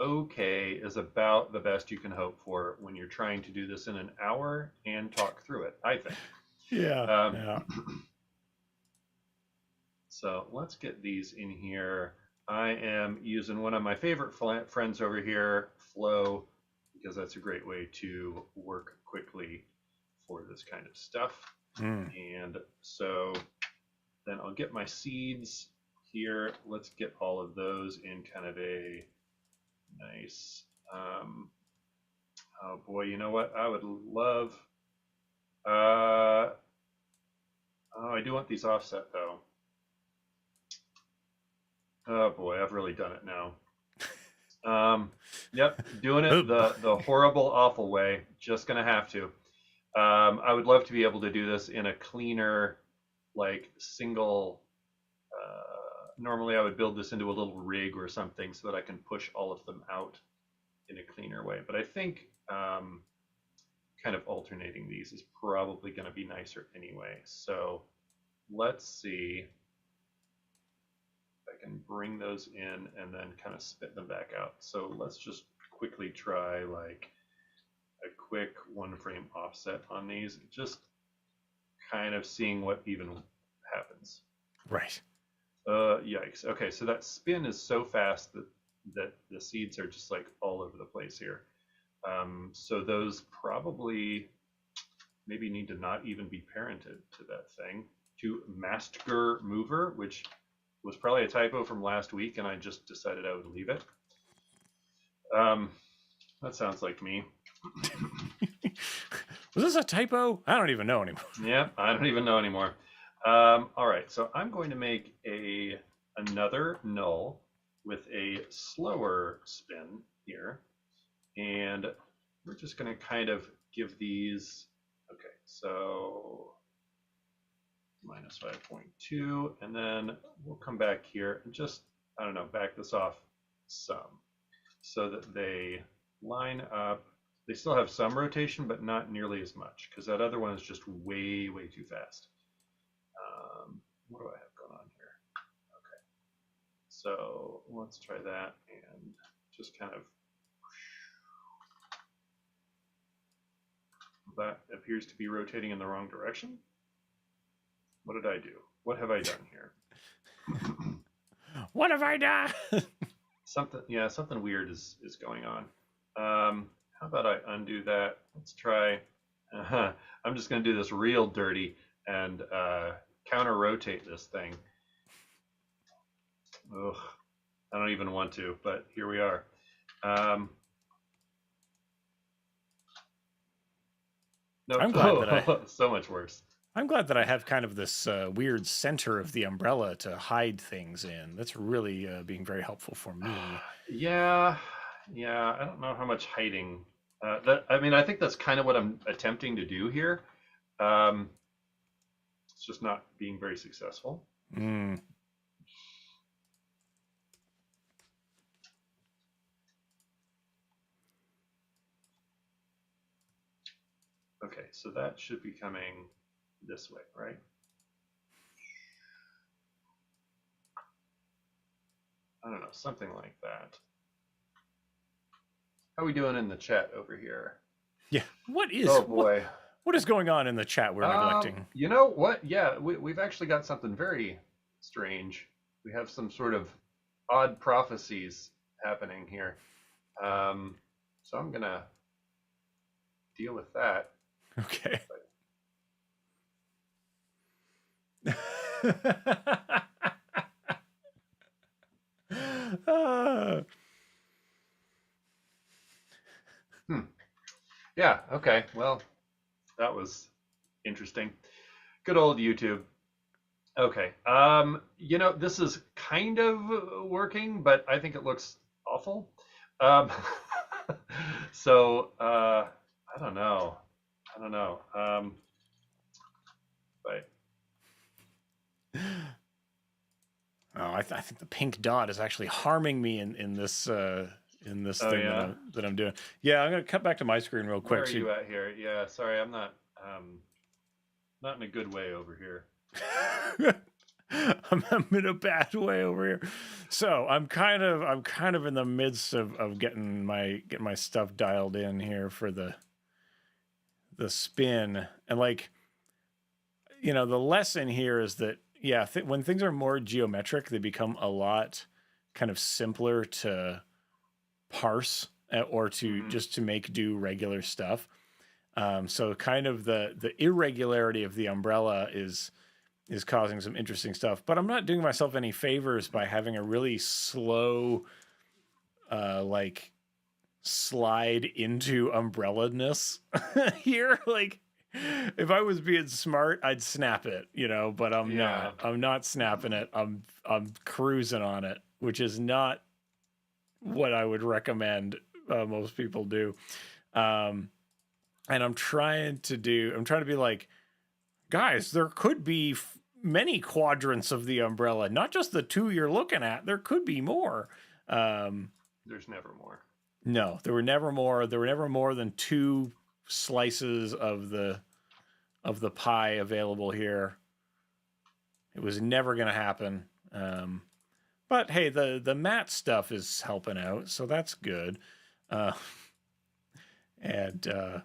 okay is about the best you can hope for when you're trying to do this in an hour and talk through it, I think. Yeah. Um, Yeah. so let's get these in here. I am using one of my favorite friends over here, Flo, because that's a great way to work quickly for this kind of stuff. Mm. And so then I'll get my seeds here. Let's get all of those in kind of a nice, oh boy, you know what? I would love, oh, I do want these offset though. Oh boy, I've really done it now. Yep, doing it the horrible, awful way. Just gonna have to. I would love to be able to do this in a cleaner, like single. Normally, I would build this into a little rig or something so that I can push all of them out in a cleaner way. But I think kind of alternating these is probably going to be nicer anyway. So let's see if I can bring those in and then kind of spit them back out. So let's just quickly try like a quick 1-frame offset on these, just kind of seeing what even happens. Right. Yikes. Okay, so that spin is so fast that the seeds are just like all over the place here. So those probably maybe need to not even be parented to that thing. To Mastger Mover, which was probably a typo from last week, and I just decided I would leave it. That sounds like me. Was this a typo? I don't even know anymore. Yeah, I don't even know anymore. All right, so I'm going to make another null with a slower spin here. And we're just going to kind of give these, okay, so minus 5.2, and then we'll come back here and just, I don't know, back this off some so that they line up. They still have some rotation, but not nearly as much because that other one is just way, way too fast. What do I have going on here? Okay, so let's try that and just kind of, that appears to be rotating in the wrong direction. What did I do? What have I done here? What have I done? Something weird is going on. How about I undo that? Let's try. I'm just going to do this real dirty and counter rotate this thing. Ugh, I don't even want to, but here we are. No, I'm glad that so much worse. I'm glad that I have kind of this weird center of the umbrella to hide things in. That's really being very helpful for me. Yeah. I don't know how much hiding. I think that's kind of what I'm attempting to do here. It's just not being very successful. Mm. Okay, so that should be coming this way, right? I don't know, something like that. How are we doing in the chat over here? Yeah. What is? Oh boy. What is going on in the chat we're neglecting? You know what? Yeah, we've actually got something very strange. We have some sort of odd prophecies happening here. So I'm gonna deal with that. Okay. Yeah, okay. Well, that was interesting. Good old YouTube. Okay. This is kind of working, but I think it looks awful. So I don't know. But I think the pink dot is actually harming me in this thing that I'm doing. Yeah, I'm gonna cut back to my screen real quick. Where are you at here? Yeah, sorry, I'm not in a good way over here. I'm in a bad way over here. So I'm kind of in the midst of getting my stuff dialed in here for the spin. And like, the lesson here is that when things are more geometric, they become a lot kind of simpler to parse or to just to make do regular stuff. So kind of the irregularity of the umbrella is causing some interesting stuff. But I'm not doing myself any favors by having a really slow, like slide into umbrella-ness here. Like if I was being smart, I'd snap it, but I'm not. I'm not snapping it. I'm cruising on it, which is not what I would recommend most people do. And I'm trying to be like, guys, there could be many quadrants of the umbrella, not just the two you're looking at. There could be more. There's never more. No, there were never more. There were never more than two slices of the pie available here. It was never going to happen. But hey, the matte stuff is helping out, so that's good. And I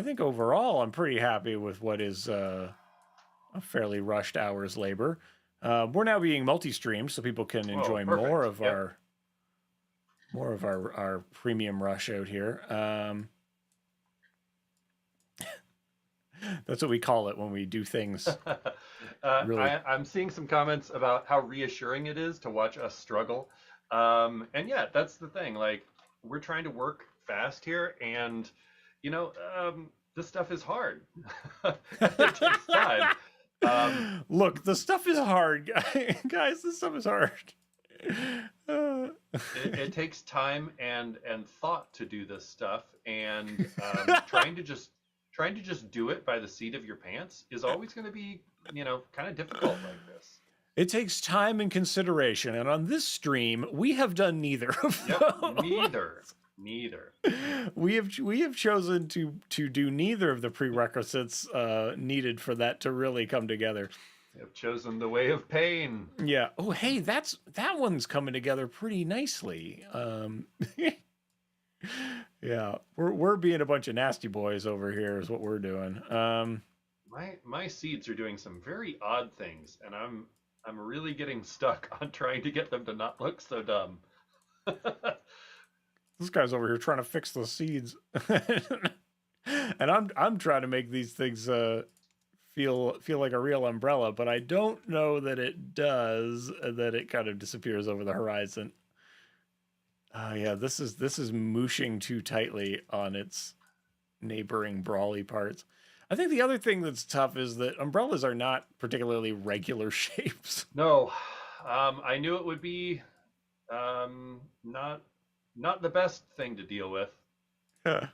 think overall, I'm pretty happy with what is a fairly rushed hours labor. We're now being multi-streamed, so people can enjoy more of our premium rush out here. That's what we call it when we do things. Really. I'm seeing some comments about how reassuring it is to watch us struggle. And yeah, that's the thing. Like, we're trying to work fast here, and this stuff is hard. It takes time. Look, the stuff is hard, guys. This stuff is hard. It takes time and thought to do this stuff, and trying to just do it by the seat of your pants is always going to be kind of difficult like this. It takes time and consideration, and on this stream we have done neither of those. Neither. We have chosen to do neither of the prerequisites needed for that to really come together. We have chosen the way of pain. Yeah. Oh, hey, that one's coming together pretty nicely. Yeah, we're being a bunch of nasty boys over here is what we're doing. My seeds are doing some very odd things, and I'm really getting stuck on trying to get them to not look so dumb. This guy's over here trying to fix the seeds, and I'm trying to make these things feel like a real umbrella, but I don't know that it does. That it kind of disappears over the horizon. Yeah, this is mooshing too tightly on its neighboring brawly parts. I think the other thing that's tough is that umbrellas are not particularly regular shapes. No, I knew it would be not the best thing to deal with. For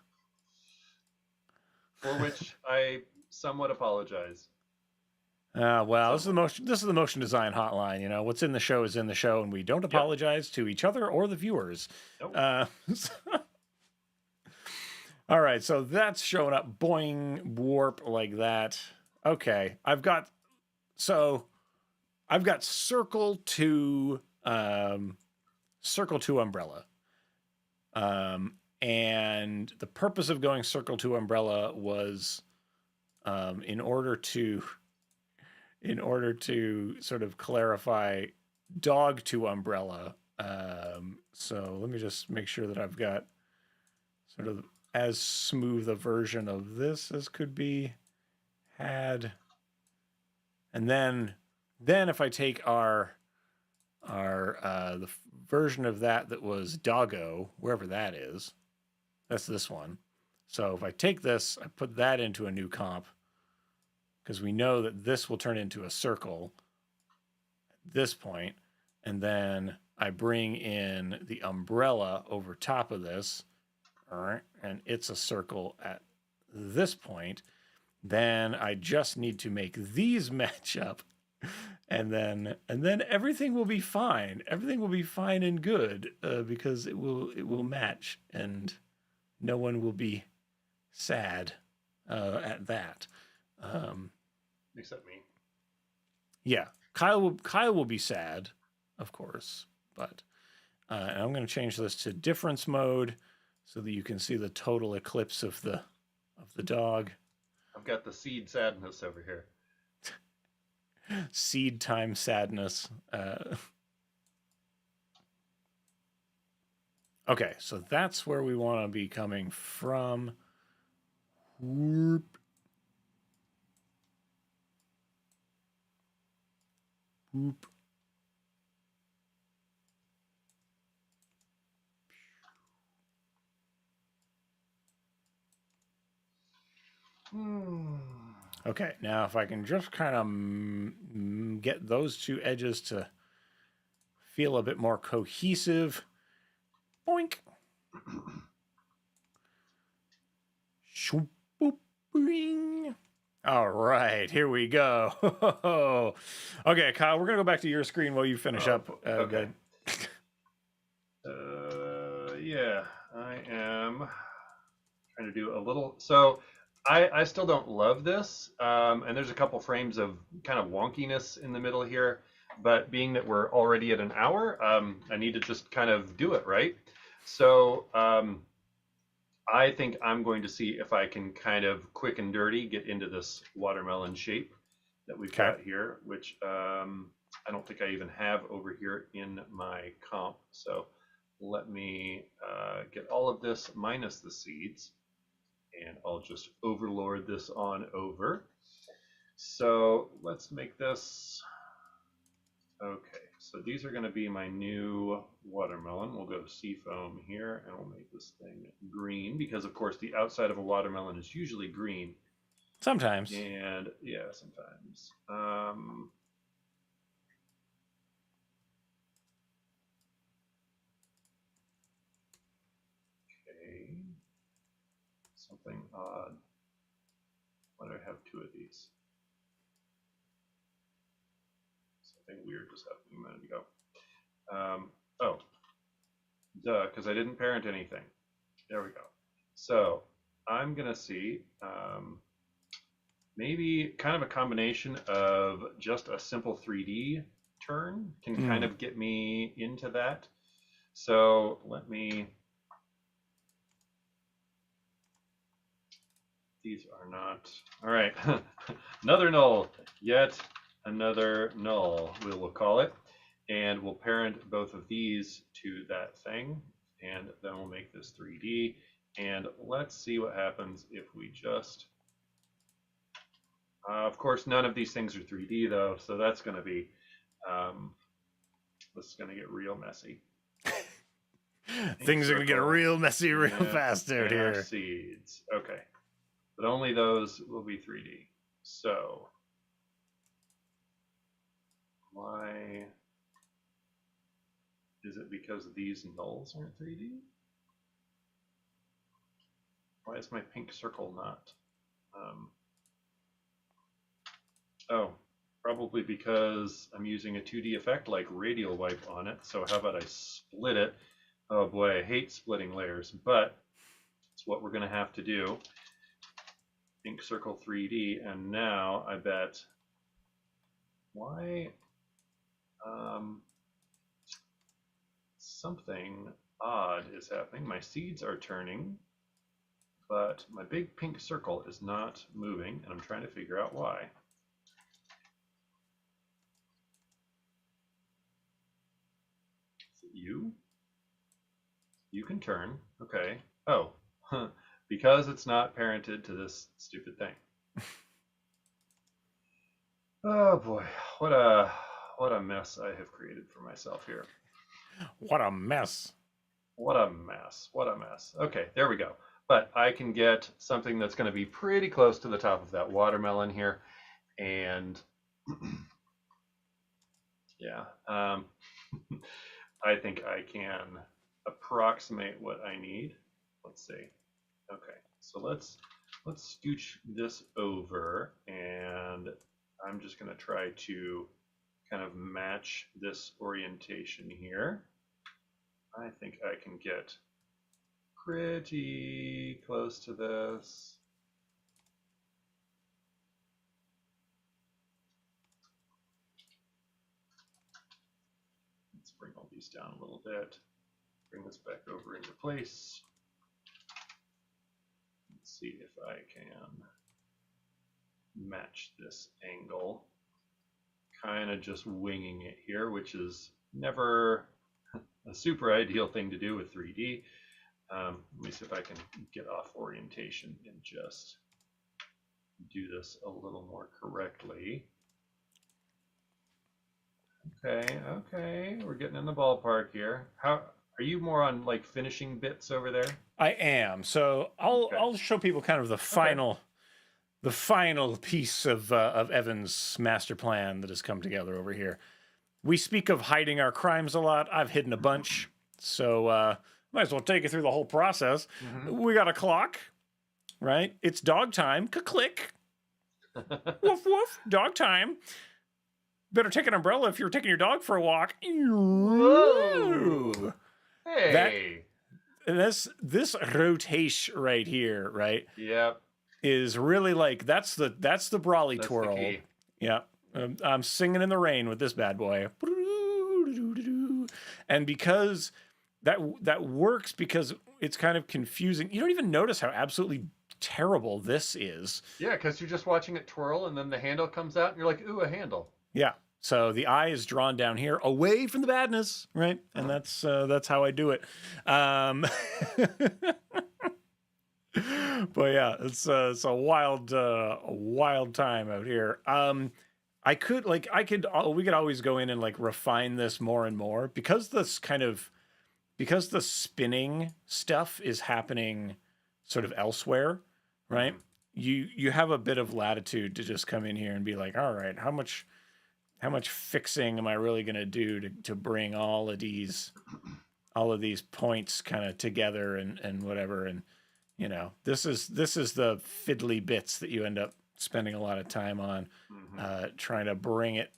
which I somewhat apologize. Well, this is the motion design hotline. What's in the show is in the show, and we don't apologize to each other or the viewers. Nope. All right, so that's showing up, boing, warp like that. Okay, I've got circle to umbrella. And the purpose of going circle to umbrella was in order to sort of clarify dog to umbrella. So let me just make sure that I've got sort of as smooth a version of this as could be had. And then if I take the version of that was doggo, wherever that is, that's this one. So if I take this, I put that into a new comp, because we know that this will turn into a circle at this point, and then I bring in the umbrella over top of this, and it's a circle at this point. Then I just need to make these match up, and then everything will be fine. Everything will be fine and good because it will match, and no one will be sad at that. Except me. Yeah, Kyle will be sad, of course, but and I'm going to change this to difference mode so that you can see the total eclipse of the dog. I've got the seed sadness over here. Seed time sadness. Okay, so that's where we want to be coming from. Whoop, whoop. Hmm. Okay, now if I can just kind of get those two edges to feel a bit more cohesive. Boink. Shoop, boop, bing. All right, here we go. Okay, Kyle, we're gonna go back to your screen while you finish up. Okay. Yeah, I am trying to do a little. So I still don't love this, and there's a couple frames of kind of wonkiness in the middle here. But being that we're already at an hour, I need to just kind of do it right. So I think I'm going to see if I can kind of quick and dirty get into this watermelon shape that we've Okay. got here, which I don't think I even have over here in my comp. So let me get all of this minus the seeds, and I'll just overlord this on over. So let's make this, okay, so these are going to be my new watermelon. We'll go seafoam here, and we'll make this thing green, because of course the outside of a watermelon is usually green. Sometimes. And yeah, sometimes. Okay, something odd. Why do I have two of these? Something weird just happened a minute ago. Oh, duh, because I didn't parent anything. There we go. So I'm gonna see maybe kind of a combination of just a simple 3D turn can kind of get me into that. So let me, these are not, all right, another null, yet another null, we will call it. And we'll parent both of these to that thing, and then we'll make this 3D. And let's see what happens if we just, of course, none of these things are 3D though, so that's going to be, this is going to get real messy. Things are going to get real messy real yeah, fast out and our here. seeds. Okay. But only those will be 3D. So, why is it because these nulls aren't 3D? Why is my pink circle not? Oh, probably because I'm using a 2D effect like radial wipe on it. So how about I split it? Oh boy, I hate splitting layers, but it's what we're going to have to do. Pink circle 3D, and now I bet, why, something odd is happening. My seeds are turning, but my big pink circle is not moving, and I'm trying to figure out why. Is it you? You can turn. Okay. Oh, because it's not parented to this stupid thing. Oh boy, what a mess I have created for myself here. What a mess. What a mess. What a mess. Okay, there we go. But I can get something that's going to be pretty close to the top of that watermelon here. And yeah, I think I can approximate what I need. Let's see. Okay, so let's scooch this over, and I'm just going to try to kind of match this orientation here. I think I can get pretty close to this. Let's bring all these down a little bit. Bring this back over into place. Let's see if I can match this angle. Kind of just winging it here, which is never a super ideal thing to do with 3D. Let me see if I can get off orientation and just do this a little more correctly. Okay, okay, we're getting in the ballpark here. How are you more on like finishing bits over there? I am. So I'll Okay, I'll show people kind of okay. the final piece of Evan's master plan that has come together over here. We speak of hiding our crimes a lot. I've hidden a bunch, so might as well take you through the whole process. Mm-hmm. We got a clock, right? It's dog time. Click. Woof woof. Dog time. Better take an umbrella if you're taking your dog for a walk. Whoa! That Hey! this rotation right here, right, Yep, is really like that's the Brawley that's the twirl. key. Yeah, I'm singing in the rain with this bad boy, and because that works because it's kind of confusing. You don't even notice how absolutely terrible this is. Yeah, because you're just watching it twirl, and then the handle comes out, and you're like, "Ooh, a handle." Yeah. So the eye is drawn down here, away from the badness, right? And that's how I do it. But yeah, it's a wild time out here. We could always go in and like refine this more and more because because the spinning stuff is happening sort of elsewhere, right? Mhm. You have a bit of latitude to just come in here and be like, all right, how much fixing am I really going to do to bring all of these points kind of together and whatever. And this is the fiddly bits that you end up spending a lot of time on, Mhm. trying to bring it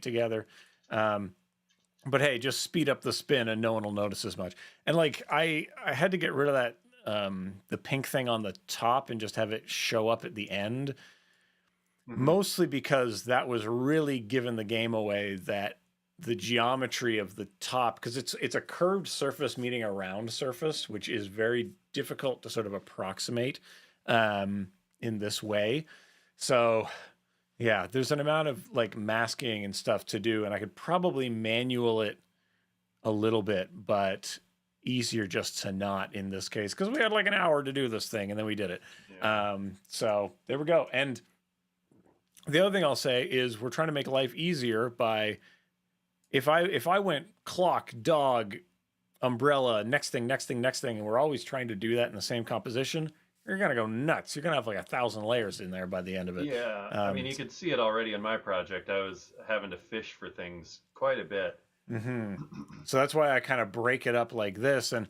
together. But hey, just speed up the spin and no one will notice as much. And like I had to get rid of that the pink thing on the top and just have it show up at the end, Mhm. mostly because that was really giving the game away, that the geometry of the top, because it's a curved surface meeting a round surface, which is very difficult to sort of approximate in this way. So yeah, there's an amount of like masking and stuff to do, and I could probably manual it a little bit, but easier just to not in this case because we had like an hour to do this thing and then we did it. Yeah. So there we go. And the other thing I'll say is we're trying to make life easier by if I went clock, dog, umbrella, next thing, and we're always trying to do that in the same composition, you're gonna go nuts. You're gonna have like 1,000 layers in there by the end of it. Yeah, I mean, you could see it already in my project. I was having to fish for things quite a bit. Mm-hmm. So that's why I kind of break it up like this. And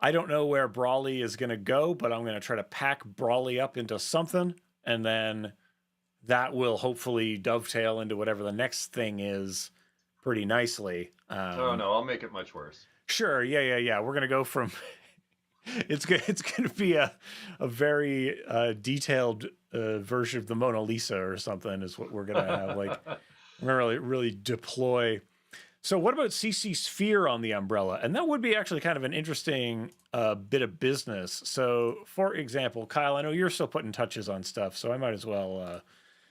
I don't know where Brawley is going to go, but I'm going to try to pack Brawley up into something. And then that will hopefully dovetail into whatever the next thing is pretty nicely. Oh no, I'll make it much worse. Sure. Yeah. We're going to go from it's going to be a very detailed version of the Mona Lisa or something is what we're going to have. Like we're going to really deploy. So what about CC Sphere on the umbrella? And that would be actually kind of an interesting bit of business. So for example, Kyle, I know you're still putting touches on stuff, so I might as well.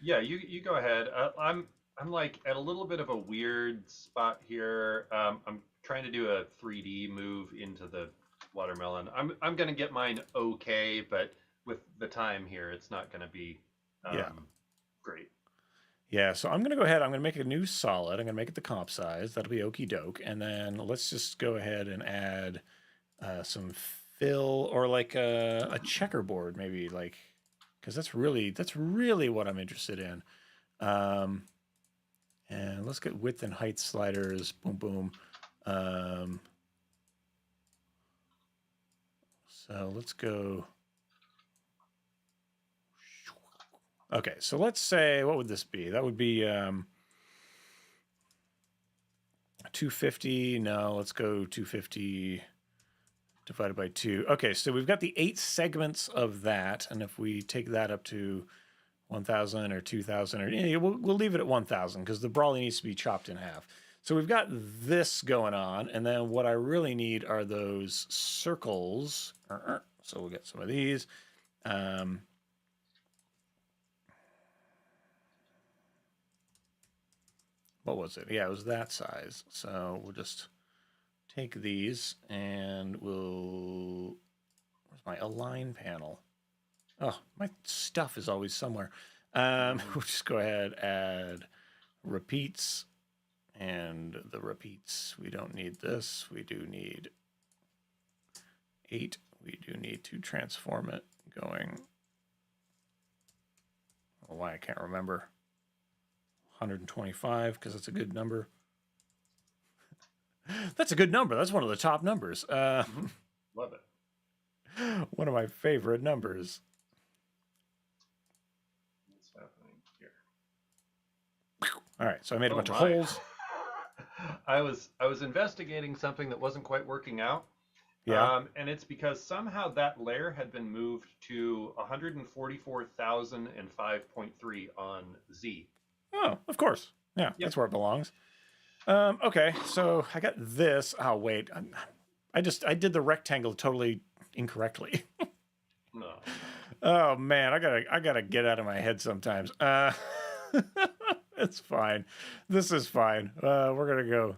Yeah, you go ahead. I'm like at a little bit of a weird spot here. I'm trying to do a 3D move into the watermelon. I'm gonna get mine okay, but with the time here, it's not gonna be Yeah. great. Yeah, so I'm going to go ahead. I'm going to make a new solid. I'm going to make it the comp size. That'll be okie doke. And then let's just go ahead and add some fill or like a checkerboard, maybe, like, because that's really what I'm interested in. And let's get width and height sliders. Boom, boom. So let's go. Okay, so let's say, what would this be? That would be 250. No, let's go 250 divided by 2. Okay, so we've got the 8 segments of that, and if we take that up to 1,000 or 2,000, or we'll leave it at 1,000 because the Brawley needs to be chopped in half. So we've got this going on, and then what I really need are those circles. So we'll get some of these. what was it? Yeah, it was that size. So we'll just take these and we'll, where's my align panel? Oh, my stuff is always somewhere. We'll just go ahead, add repeats, and the repeats, we don't need this. We do need 8. We do need to transform it going, oh, why I can't remember. 125, because it's a good number. That's a good number. That's one of the top numbers. Love it. One of my favorite numbers. What's happening here? All right, so I made a bunch of my. holes. I was investigating something that wasn't quite working out. Yeah. And it's because somehow that layer had been moved to 144,005.3 on Z. Oh, of course. Yeah, Yep. that's where it belongs. Okay, so I got this. Oh, wait. I did the rectangle totally incorrectly. No. Oh man, I gotta get out of my head sometimes. It's fine. This is fine. We're gonna go.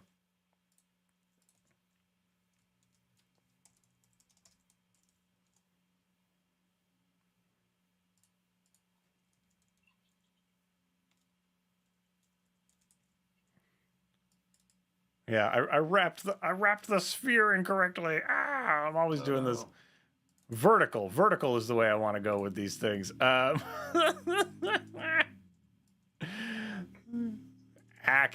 Yeah, I wrapped the sphere incorrectly. Ah, I'm always doing this. Vertical. Vertical is the way I want to go with these things. Ack. I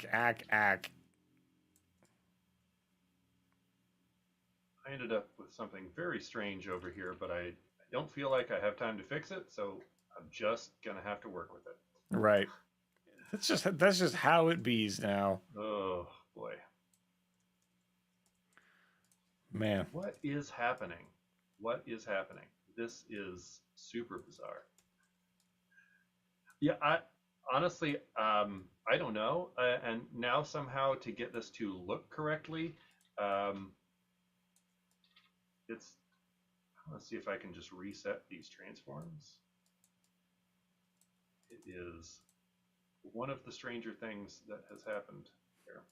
ended up with something very strange over here, but I don't feel like I have time to fix it, so I'm just gonna have to work with it. Right. That's just how it bees now. Oh boy. Man. What is happening? What is happening? This is super bizarre. Yeah, I honestly, I don't know. And now somehow to get this to look correctly, it's. Let's see if I can just reset these transforms. It is one of the stranger things that has happened here.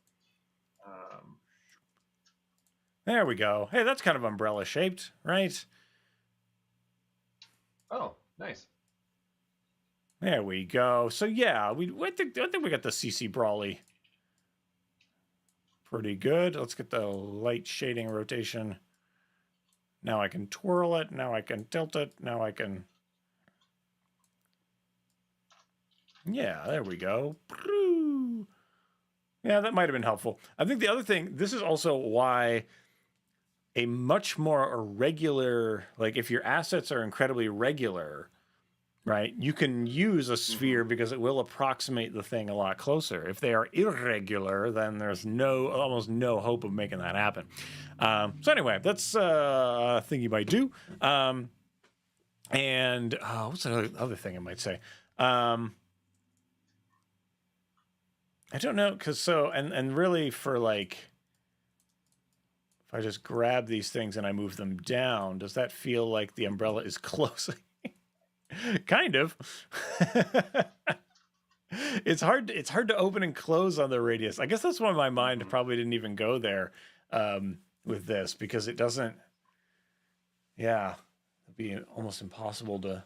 There we go. Hey, that's kind of umbrella shaped, right? Oh, nice. There we go. So yeah, I think we got the CC Brawly pretty good. Let's get the light shading rotation. Now I can twirl it. Now I can tilt it. Now I can. Yeah, there we go. Yeah, that might have been helpful. I think the other thing, this is also why a much more irregular, like if your assets are incredibly regular, right, you can use a sphere because it will approximate the thing a lot closer. If they are irregular, then there's almost no hope of making that happen. So anyway, that's a thing you might do. And what's the other thing I might say? I don't know, because and really for like, if I just grab these things and I move them down, does that feel like the umbrella is closing? Kind of. It's hard to open and close on the radius. I guess that's why my mind probably didn't even go there with this, because it doesn't. Yeah, it'd be almost impossible to.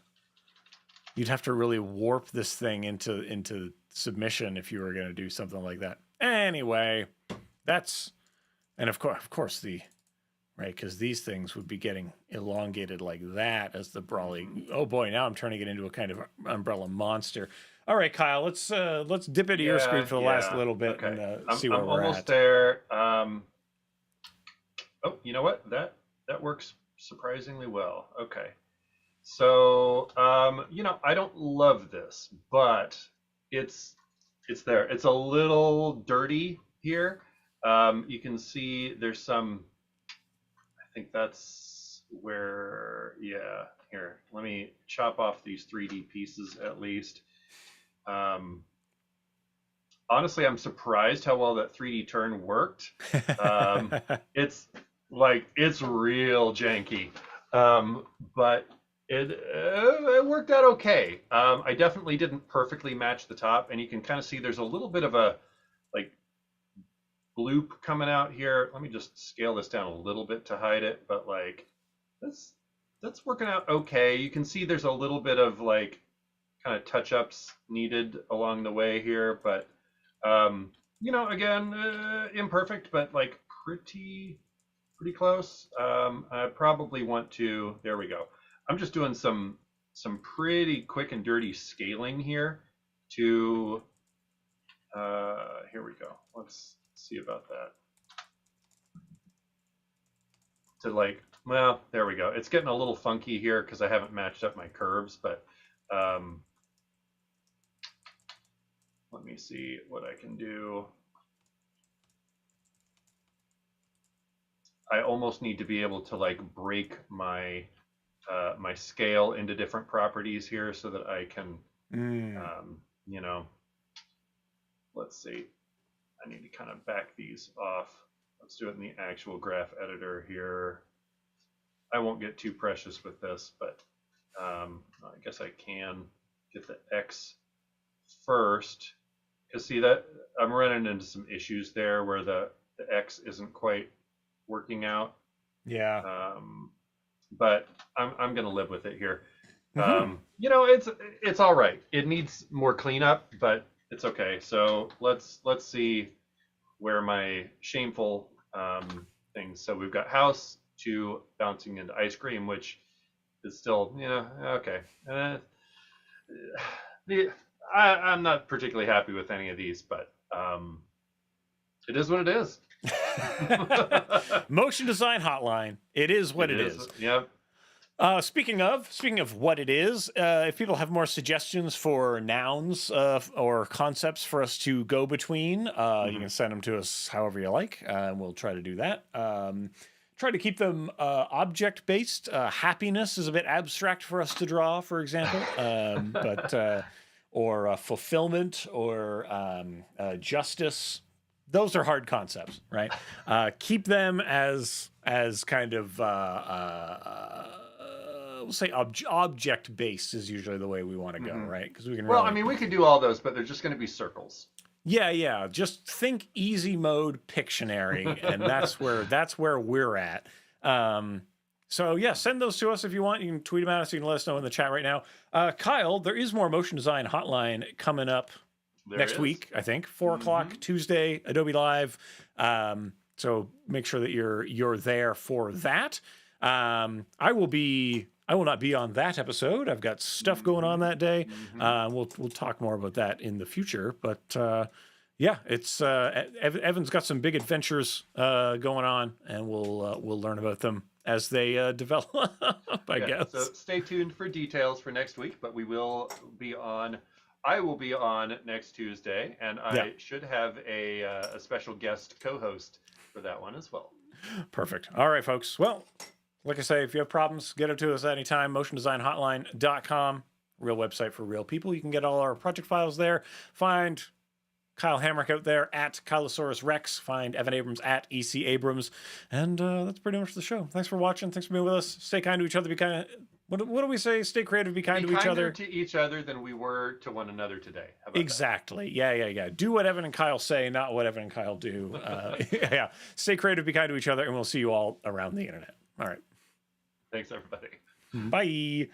You'd have to really warp this thing into submission if you were going to do something like that. Anyway, and of course the. Right, because these things would be getting elongated like that as the Brawly. Oh boy, now I'm turning it into a kind of umbrella monster. All right, Kyle, let's dip into your screen for the last little bit and see where we're at. I'm almost there. Oh, you know what? That works surprisingly well. Okay, so I don't love this, but it's there. It's a little dirty here. You can see there's some. I think that's where, yeah, here, let me chop off these 3D pieces at least. Honestly, I'm surprised how well that 3D turn worked. It's real janky, but it worked out okay. I definitely didn't perfectly match the top, and you can kind of see there's a little bit of a like bloop coming out here. Let me just scale this down a little bit to hide it, but like that's working out okay. You can see there's a little bit of like kind of touch-ups needed along the way here, but again, imperfect, but like pretty close. I probably want to. There we go. I'm just doing some pretty quick and dirty scaling here to. Here we go. Let's see about that. To like, well, there we go. It's getting a little funky here because I haven't matched up my curves, but let me see what I can do. I almost need to be able to like break my my scale into different properties here so that I can, let's see. I need to kind of back these off. Let's do it in the actual graph editor here. I won't get too precious with this, but I guess I can get the X first. Because see that I'm running into some issues there where the X isn't quite working out. Yeah. But I'm gonna live with it here. Mm-hmm. It's all right. It needs more cleanup, but it's okay. So let's see where my shameful things. So we've got house to bouncing into ice cream, which is still okay. I'm not particularly happy with any of these, but it is what it is. Motion Design Hotline. It is what it is. Yep. Speaking of what it is, if people have more suggestions for nouns or concepts for us to go between, you can send them to us however you like, and we'll try to do that. Try to keep them object-based. Happiness is a bit abstract for us to draw, for example, or fulfillment or we'll those are hard concepts, right? Keep them as kind of we'll say object based is usually the way we want to go, right? Because we can. Well, I mean, we could do all those, but they're just going to be circles. Yeah. Just think easy mode Pictionary, and that's where we're at. So yeah, send those to us if you want. You can tweet them at us. You can let us know in the chat right now. Kyle, there is more Motion Design Hotline coming up. Next week, I think, 4 o'clock Tuesday, Adobe Live. So make sure that you're there for that. I will not be on that episode. I've got stuff going on that day. We'll talk more about that in the future. But yeah, it's Evan's got some big adventures going on, and we'll learn about them as they develop. I guess. So stay tuned for details for next week. But I will be on next Tuesday, and I should have a special guest co-host for that one as well. Perfect. All right, folks. Well, like I say, if you have problems, get them to us anytime. MotionDesignHotline.com, real website for real people. You can get all our project files there. Find Kyle Hamrick out there at Kylosaurus Rex. Find Evan Abrams at EC Abrams. And that's pretty much the show. Thanks for watching. Thanks for being with us. Stay kind to each other. Be kind of... What do we say? Stay creative, be kind to each other. To each other than we were to one another today. How about exactly. That? Yeah. Do what Evan and Kyle say, not what Evan and Kyle do. Yeah. Stay creative, be kind to each other, and we'll see you all around the internet. All right. Thanks, everybody. Bye.